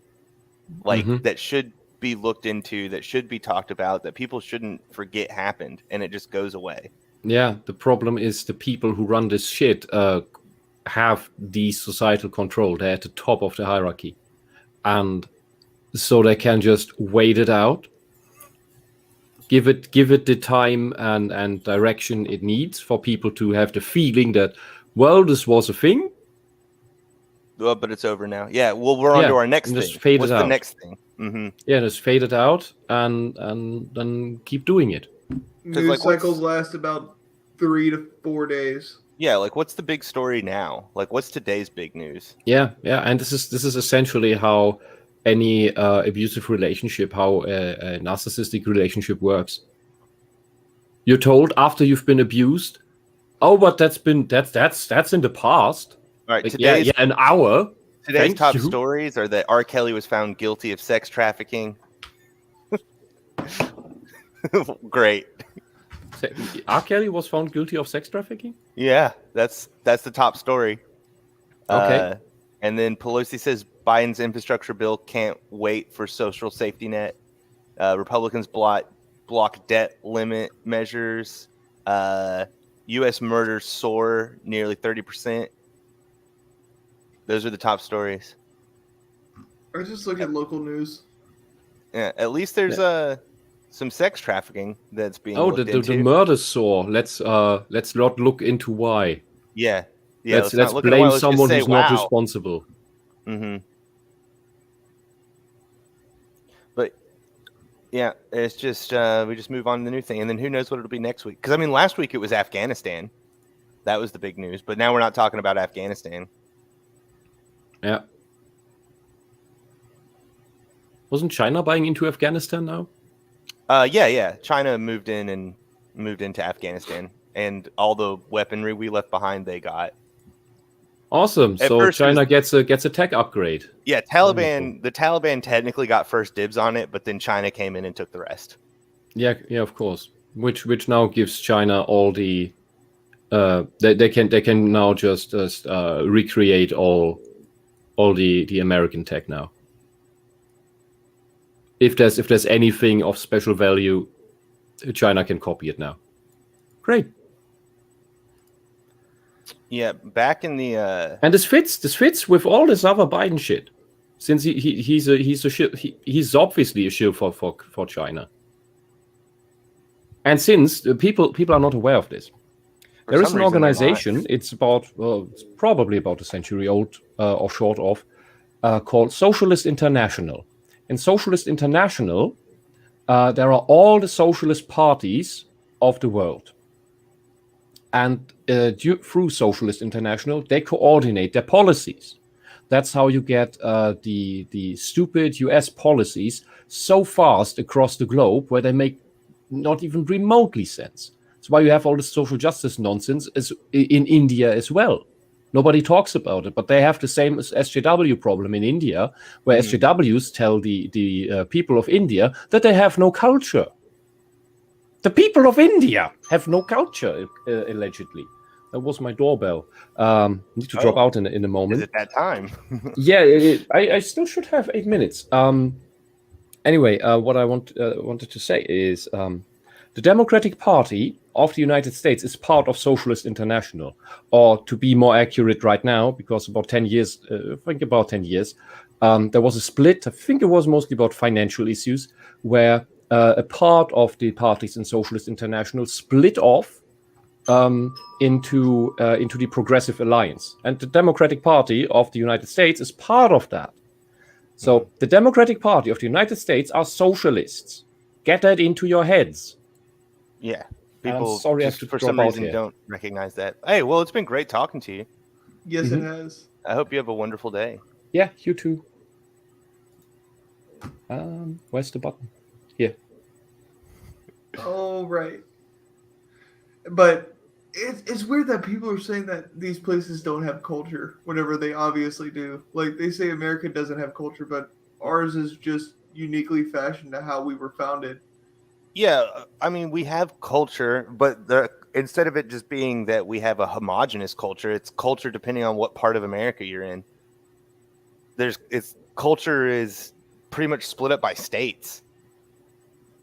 Like that should be looked into, that should be talked about, that people shouldn't forget happened, and it just goes away. Yeah, the problem is the people who run this shit have the societal control. They're at the top of the hierarchy, and so they can just wait it out, give it the time and direction it needs for people to have the feeling that, well, this was a thing. Well, but it's over now. Yeah, well, we're on to our next thing. What's the next thing? Mm-hmm. Yeah, just fade it out and then keep doing it. News cycles last about 3 to 4 days. Yeah, like what's the big story now? Like what's today's big news? Yeah, and this is essentially how any abusive relationship, how a narcissistic relationship works. You're told after you've been abused, oh, but that's in the past. All right, like, an hour. Today's top stories are that R. Kelly was found guilty of sex trafficking. Great. R. Kelly was found guilty of sex trafficking? Yeah, that's the top story. Okay. And then Pelosi says Biden's infrastructure bill can't wait for social safety net. Republicans block debt limit measures. U.S. murders soar nearly 30%. Those are the top stories. I just look at local news. Yeah, at least there's some sex trafficking that's being looked into. The murder soar. Let's not look into why. Yeah. Let's blame someone who's not responsible. Mm-hmm. But yeah, it's just we just move on to the new thing, and then who knows what it'll be next week? Because I mean, last week it was Afghanistan. That was the big news, but now we're not talking about Afghanistan. Yeah. Wasn't China buying into Afghanistan now? Yeah. China moved in and moved into Afghanistan, and all the weaponry we left behind, they got. Awesome. At So first it China was- gets a tech upgrade. Yeah, The Taliban technically got first dibs on it, but then China came in and took the rest. Yeah, of course. Which now gives China all the they can now just recreate all the American tech now. If there's anything of special value, China can copy it now. Great. Yeah, back in the And this fits with all this other Biden shit. Since he's obviously a shield for China. And since people are not aware of this, there is an organization. It's probably about a century old or short of, called Socialist International. In Socialist International, there are all the socialist parties of the world, and through Socialist International, they coordinate their policies. That's how you get the stupid US policies so fast across the globe, where they make not even remotely sense. That's why you have all this social justice nonsense in India as well. Nobody talks about it, but they have the same SJW problem in India, where SJWs tell the people of India that they have no culture. The people of India have no culture, allegedly. That was my doorbell. Need to drop out in a moment. Is it that time? Yeah, I still should have 8 minutes. Anyway, what I wanted to say is the Democratic Party of the United States is part of Socialist International, or to be more accurate right now, because about 10 years, there was a split. I think it was mostly about financial issues, where a part of the parties in Socialist International split off into the Progressive Alliance, and the Democratic Party of the United States is part of that. So the Democratic Party of the United States are socialists. Get that into your heads. Yeah, people sorry, just for some reason don't recognize that. Hey, well, it's been great talking to you. Yes, it has. I hope you have a wonderful day. Yeah, you too. Where's the button? Here. Oh, right. But it's weird that people are saying that these places don't have culture whenever they obviously do. Like, they say America doesn't have culture, but ours is just uniquely fashioned to how we were founded. Yeah, I mean, we have culture, but instead of it just being that we have a homogenous culture, it's culture depending on what part of America you're in. Culture is pretty much split up by states.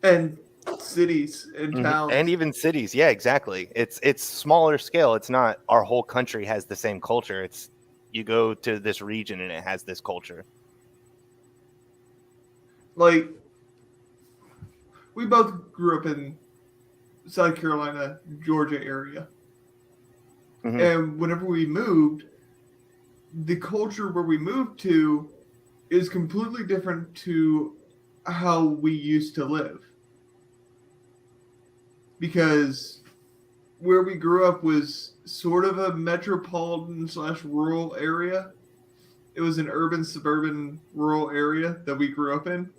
And cities and towns. And even cities. Yeah, exactly. It's smaller scale. It's not our whole country has the same culture. It's you go to this region and it has this culture. Like, we both grew up in South Carolina, Georgia area. Mm-hmm. And whenever we moved, the culture where we moved to is completely different to how we used to live. Because where we grew up was sort of a metropolitan / rural area. It was an urban, suburban, rural area that we grew up in.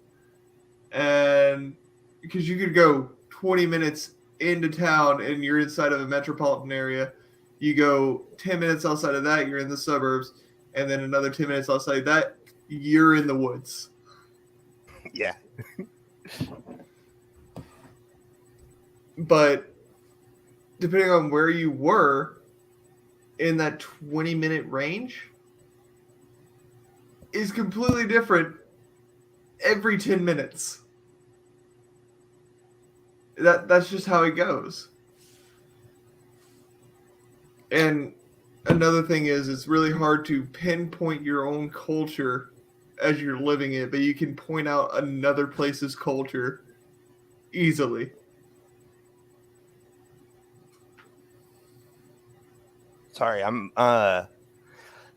And because you could go 20 minutes into town and you're inside of a metropolitan area. You go 10 minutes outside of that, you're in the suburbs. And then another 10 minutes outside that, you're in the woods. Yeah. But depending on where you were in that 20-minute range is completely different every 10 minutes. That's just how it goes. And another thing is, it's really hard to pinpoint your own culture as you're living it, but you can point out another place's culture easily. Sorry, I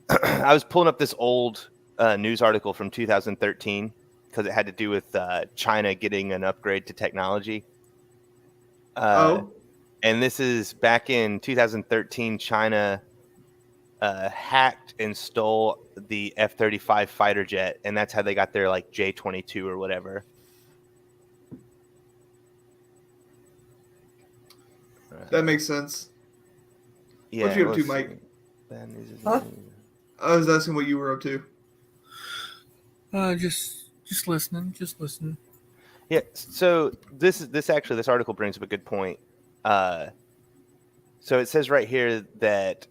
was pulling up this old news article from 2013 because it had to do with China getting an upgrade to technology. And this is back in 2013. China hacked and stole the F-35 fighter jet, and that's how they got their like J-22 or whatever. That makes sense. Yeah. What you up to, let's Mike? see. Bad news is Huh? I was asking what you were up to. Just listening. Just listening. Yeah. So this article brings up a good point. So it says right here that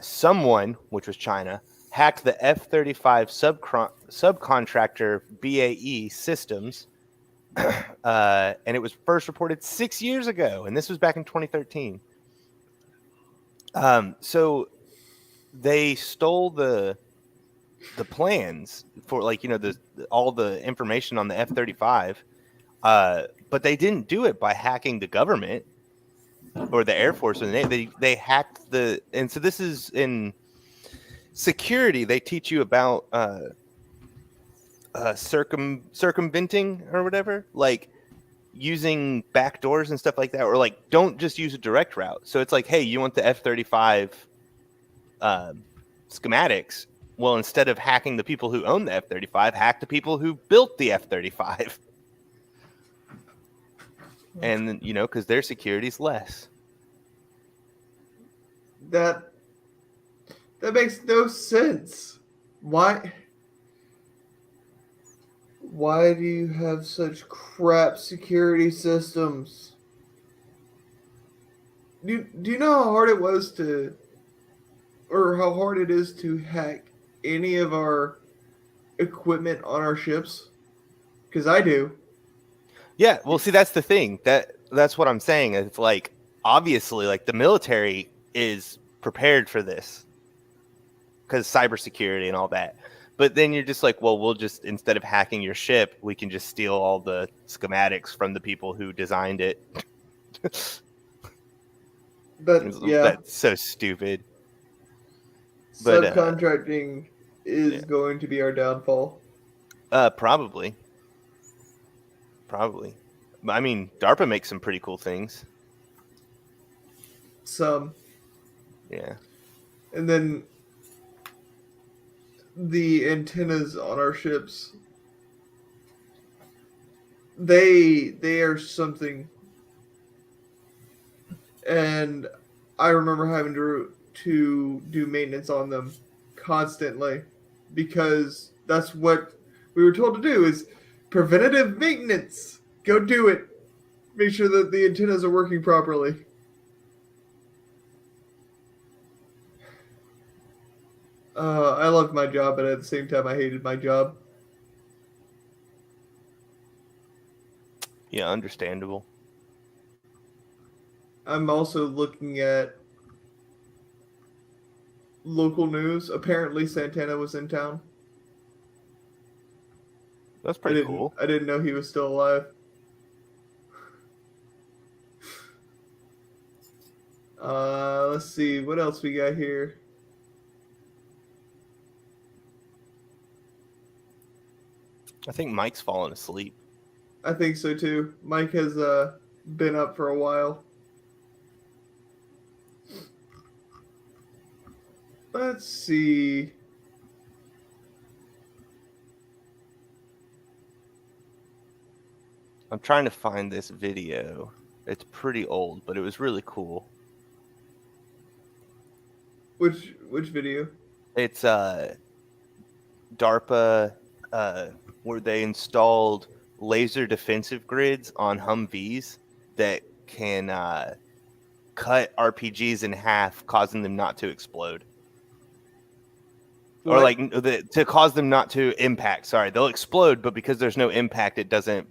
someone, which was China, hacked the F-35 subcontractor BAE Systems, and it was first reported 6 years ago, and this was back in 2013. So they stole the plans for, like, all the information on the F-35, but they didn't do it by hacking the government or the Air Force or the Navy. They hacked and so this is in security. They teach you about circumventing or whatever, like using back doors and stuff like that, or like don't just use a direct route. So it's like, hey, you want the F-35 schematics? Well, instead of hacking the people who own the F-35, hack the people who built the F-35. And because their security is less. That makes no sense. Why do you have such crap security systems? Do you know how hard it was or how hard it is to hack any of our equipment on our ships? Because I do. Yeah, well, see, that's the thing. That's what I'm saying. It's like, obviously, like, the military is prepared for this because cybersecurity and all that. But then you're just like, well, we'll just, instead of hacking your ship, we can just steal all the schematics from the people who designed it. But yeah, that's so stupid. But subcontracting is going to be our downfall. Probably. I mean, DARPA makes some pretty cool things. Some. Yeah. And then the antennas on our ships, they are something. And I remember having to do maintenance on them constantly, because that's what we were told to do, is preventative maintenance. Go do it. Make sure that the antennas are working properly. I loved my job, but at the same time, I hated my job. Yeah, understandable. I'm also looking at local news. Apparently, Santana was in town. That's pretty cool. I didn't know he was still alive. Let's see. What else we got here? I think Mike's fallen asleep. I think so too. Mike has been up for a while. Let's see. I'm trying to find this video. It's pretty old, but it was really cool. Which video? It's DARPA, where they installed laser defensive grids on Humvees that can cut RPGs in half, causing them not to explode. What? Or like to cause them not to impact. Sorry, they'll explode, but because there's no impact, it doesn't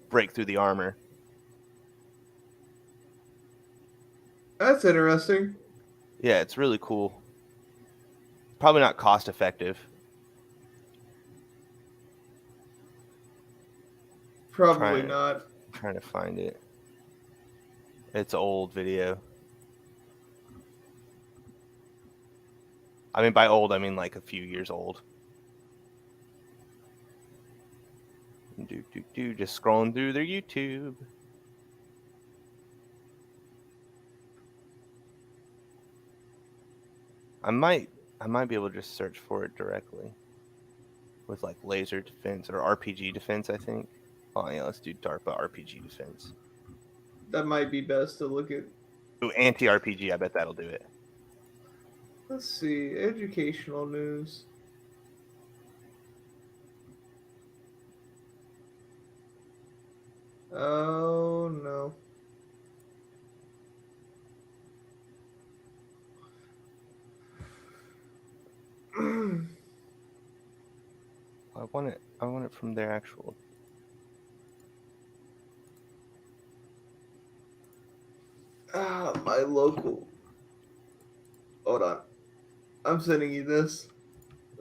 break through the armor. That's interesting. Yeah, it's really cool. Probably not cost effective. Probably not. I'm trying to find it. It's an old video. I mean, by old, I mean like a few years old. Just scrolling through their YouTube. I might be able to just search for it directly with like laser defense or RPG defense, I think. Oh yeah, let's do DARPA RPG defense. That might be best to look at. Ooh, anti-RPG. I bet that'll do it. Let's see. Educational news. Oh no. I want it. I want it from their actual. My local. Hold on. I'm sending you this.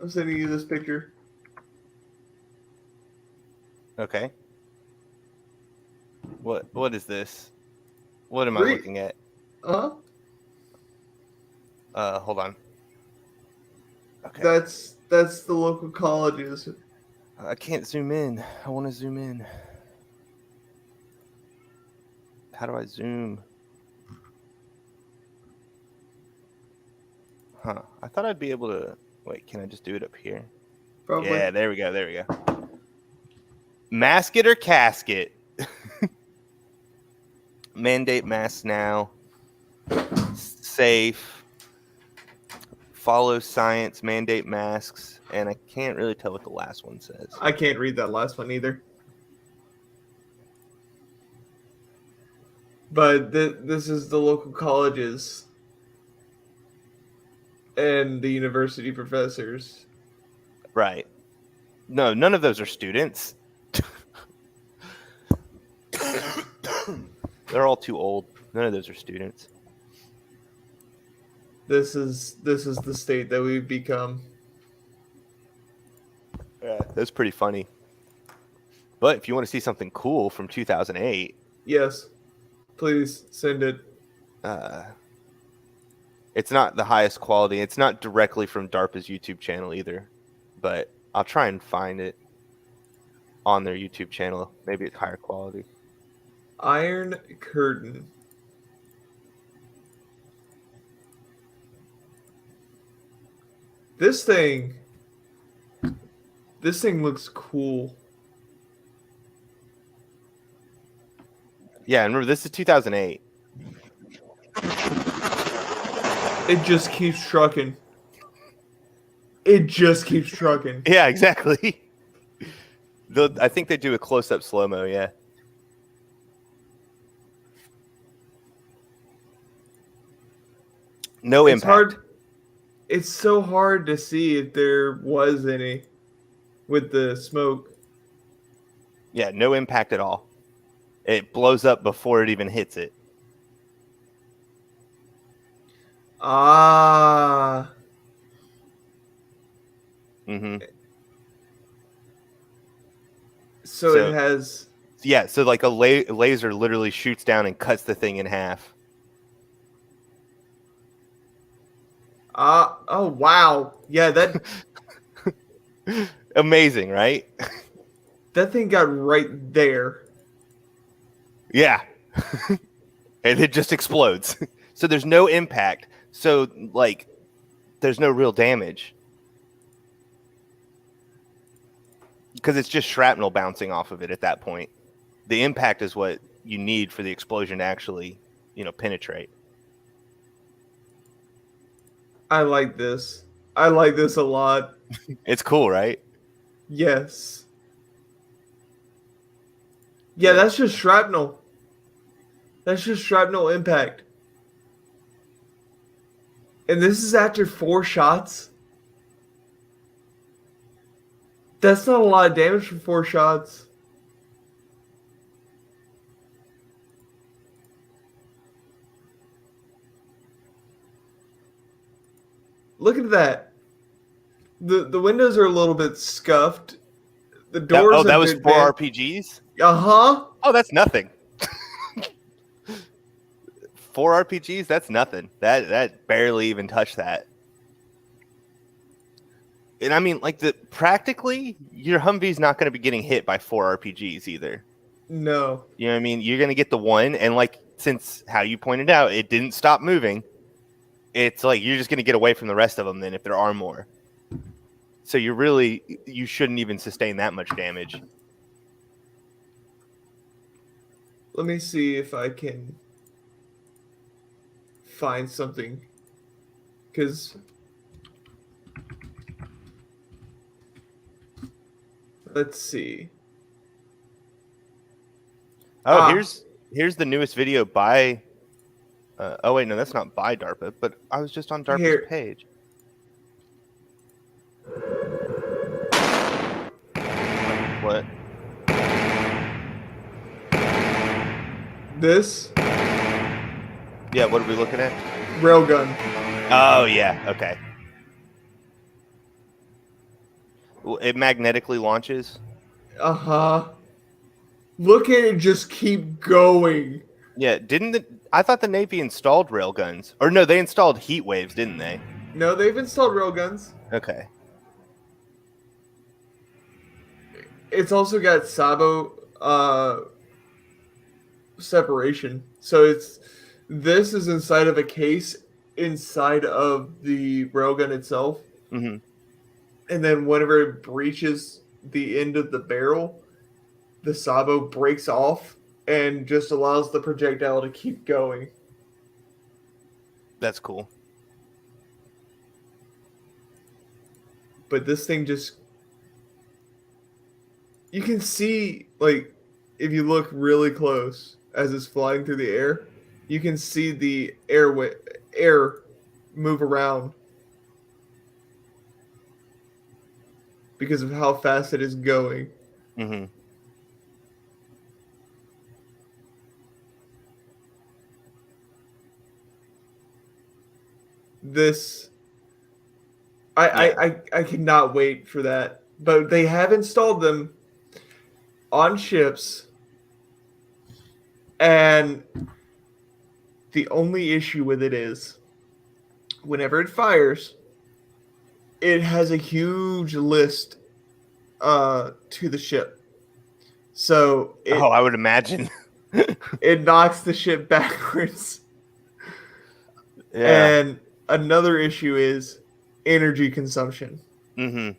I'm sending you this picture. Okay. What is this? What am I Read. looking at? Huh? Hold on. Okay. That's the local colleges. I can't zoom in. I want to zoom in. How do I zoom? Huh. I thought I'd be able to... Wait, can I just do it up here? Probably. Yeah, there we go. There we go. Mask it or casket. Mandate masks now. Safe. Follow science. Mandate masks. And I can't really tell what the last one says. I can't read that last one either. But this is the local colleges and the university professors. Right. No, none of those are students. They're all too old. None of those are students. This is the state that we've become. Yeah, that's pretty funny. But if you want to see something cool from 2008, Yes. Please send it. it's not the highest quality. It's not directly from DARPA's YouTube channel either. But I'll try and find it on their YouTube channel. Maybe it's higher quality. Iron Curtain. This thing looks cool. Yeah, and remember, this is 2008. It just keeps trucking. It just keeps trucking. Yeah, exactly. I think they do a close-up slow-mo, yeah. No It's impact. hard. It's so hard to see if there was any with the smoke. Yeah, no impact at all. It blows up before it even hits it. Ah. Mm-hmm. So it has... Yeah, so like a laser literally shoots down and cuts the thing in half. Oh, wow. Yeah, that... Amazing, right? That thing got right there. Yeah. And it just explodes. So there's no impact. So, like, there's no real damage. Because it's just shrapnel bouncing off of it at that point. The impact is what you need for the explosion to actually, penetrate. I like this. I like this a lot. It's cool, right? Yes. Yeah, that's just shrapnel. That's just shrapnel impact. And this is after 4 shots? That's not a lot of damage for 4 shots. Look at that. The windows are a little bit scuffed. The doors that have was been 4 bent. RPGs? Uh-huh. Oh, that's nothing. 4 RPGs? That's nothing. That barely even touched that. And I mean, like, practically, your Humvee's not going to be getting hit by 4 RPGs either. No. You know what I mean? You're going to get the one, and like, since how you pointed out, it didn't stop moving. It's like you're just going to get away from the rest of them then if there are more. So you shouldn't even sustain that much damage. let me see if I can find something. Because let's see. Oh, Ah. here's the newest video by. Oh wait, no, that's not by DARPA, but I was just on DARPA's Here. page. What? This Yeah, what are we looking at? railgun. Oh yeah, okay. Well, it magnetically launches. Uh-huh. Look at it just keep going. Yeah, I thought the Navy installed railguns. Or no, they installed heat waves, didn't they? No, they've installed railguns. Okay. It's also got Sabo separation. So this is inside of a case inside of the railgun itself. Mm-hmm. And then whenever it breaches the end of the barrel, the Sabo breaks off and just allows the projectile to keep going. That's cool. But this thing just... You can see, like, if you look really close as it's flying through the air, you can see the air move around because of how fast it is going. Mm-hmm. This... I cannot wait for that. But they have installed them on ships, and the only issue with it is whenever it fires, it has a huge list to the ship. So I would imagine. it knocks the ship backwards. Yeah. And another issue is energy consumption. Mm-hmm.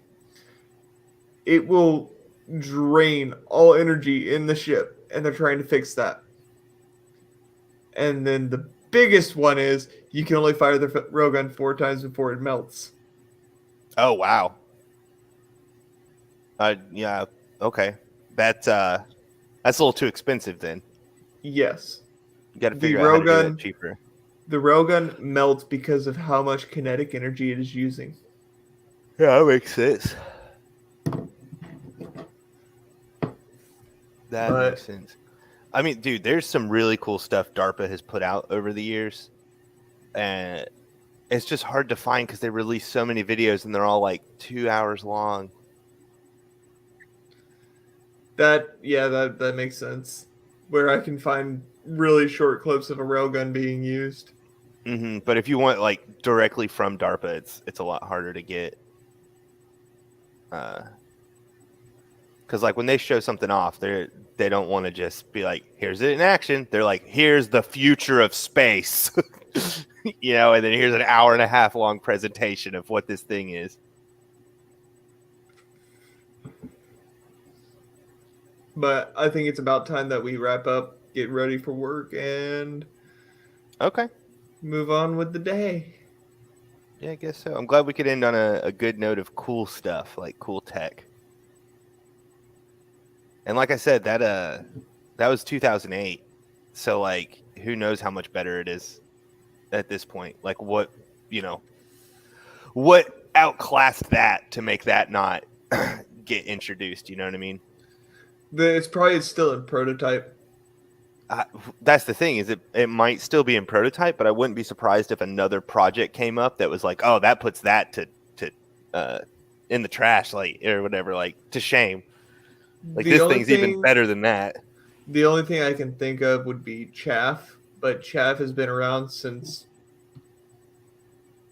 It will drain all energy in the ship, and they're trying to fix that. And then the biggest one is you can only fire the railgun 4 times before it melts. Oh wow. Yeah. Okay. That's a little too expensive then. Yes. You got to figure out how to do that cheaper. The railgun melts because of how much kinetic energy it is using. Yeah, that makes sense. That makes sense. I mean, dude, there's some really cool stuff DARPA has put out over the years. And it's just hard to find because they release so many videos and they're all like 2 hours long. That makes sense. Where I can find really short clips of a railgun being used. Mm-hmm. But if you want like directly from DARPA, it's a lot harder to get. Because like when they show something off, they don't want to just be like, here's it in action. They're like, here's the future of space. And then here's an 1.5 hour long presentation of what this thing is. But I think it's about time that we wrap up, get ready for work, and move on with the day. Yeah, I guess so. I'm glad we could end on a good note of cool stuff, like cool tech. And like I said, that was 2008. So like, who knows how much better it is at this point? Like what outclassed that to make that not get introduced? You know what I mean? It's probably still in prototype. That's the thing, is it might still be in prototype, but I wouldn't be surprised if another project came up that was like, oh, that puts that to in the trash, like, or whatever, like, to shame. Like, this thing's even better than that. The only thing I can think of would be chaff, but chaff has been around since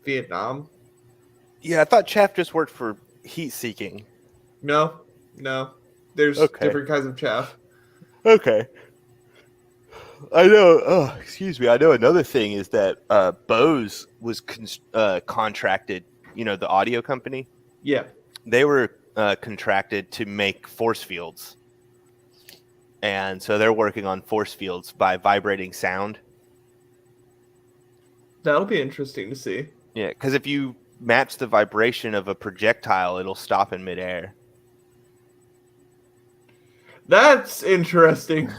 Vietnam. Yeah, I thought chaff just worked for heat seeking. No. There's different kinds of chaff. Okay. I know. Oh, excuse me. I know another thing is that Bose was contracted. The audio company. Yeah. They were contracted to make force fields, And so they're working on force fields by vibrating sound. That'll be interesting to see. Yeah, because if you match the vibration of a projectile, it'll stop in midair. That's interesting.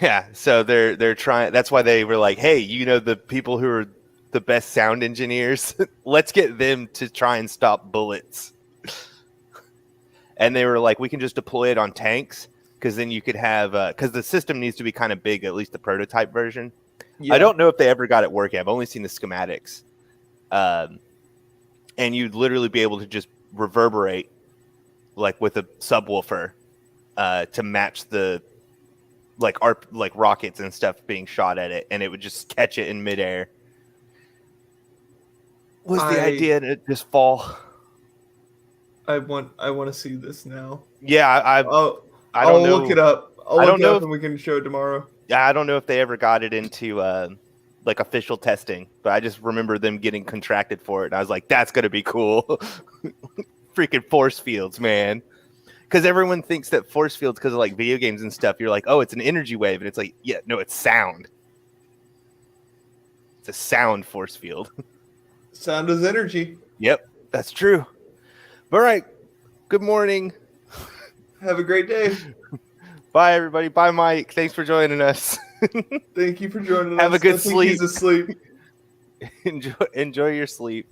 Yeah, so they're trying. That's why they were like, "Hey, you know the people who are the best sound engineers? Let's get them to try and stop bullets." And they were like, "We can just deploy it on tanks because then you could have because the system needs to be kind of big, at least the prototype version." Yeah. I don't know if they ever got it working. I've only seen the schematics, and you'd literally be able to just reverberate like with a subwoofer to match the like rockets and stuff being shot at it, and it would just catch it in midair. Was the idea and it just fall? I want to see this now. Yeah, I I'll don't know. look it up. I don't know if- and we can show it tomorrow. Yeah, I don't know if they ever got it into like official testing, but I just remember them getting contracted for it, and I was like, "That's gonna be cool." Freaking force fields, man. Because everyone thinks that force fields, because of like video games and stuff, you're like, "Oh, it's an energy wave," and it's like, yeah, no, it's sound. It's a sound force field. Sound is energy. Yep, that's true. All right. Good morning. Have a great day. Bye, everybody. Bye, Mike. Thanks for joining us. Thank you for joining us. Have a good I think sleep. He's asleep. Enjoy your sleep.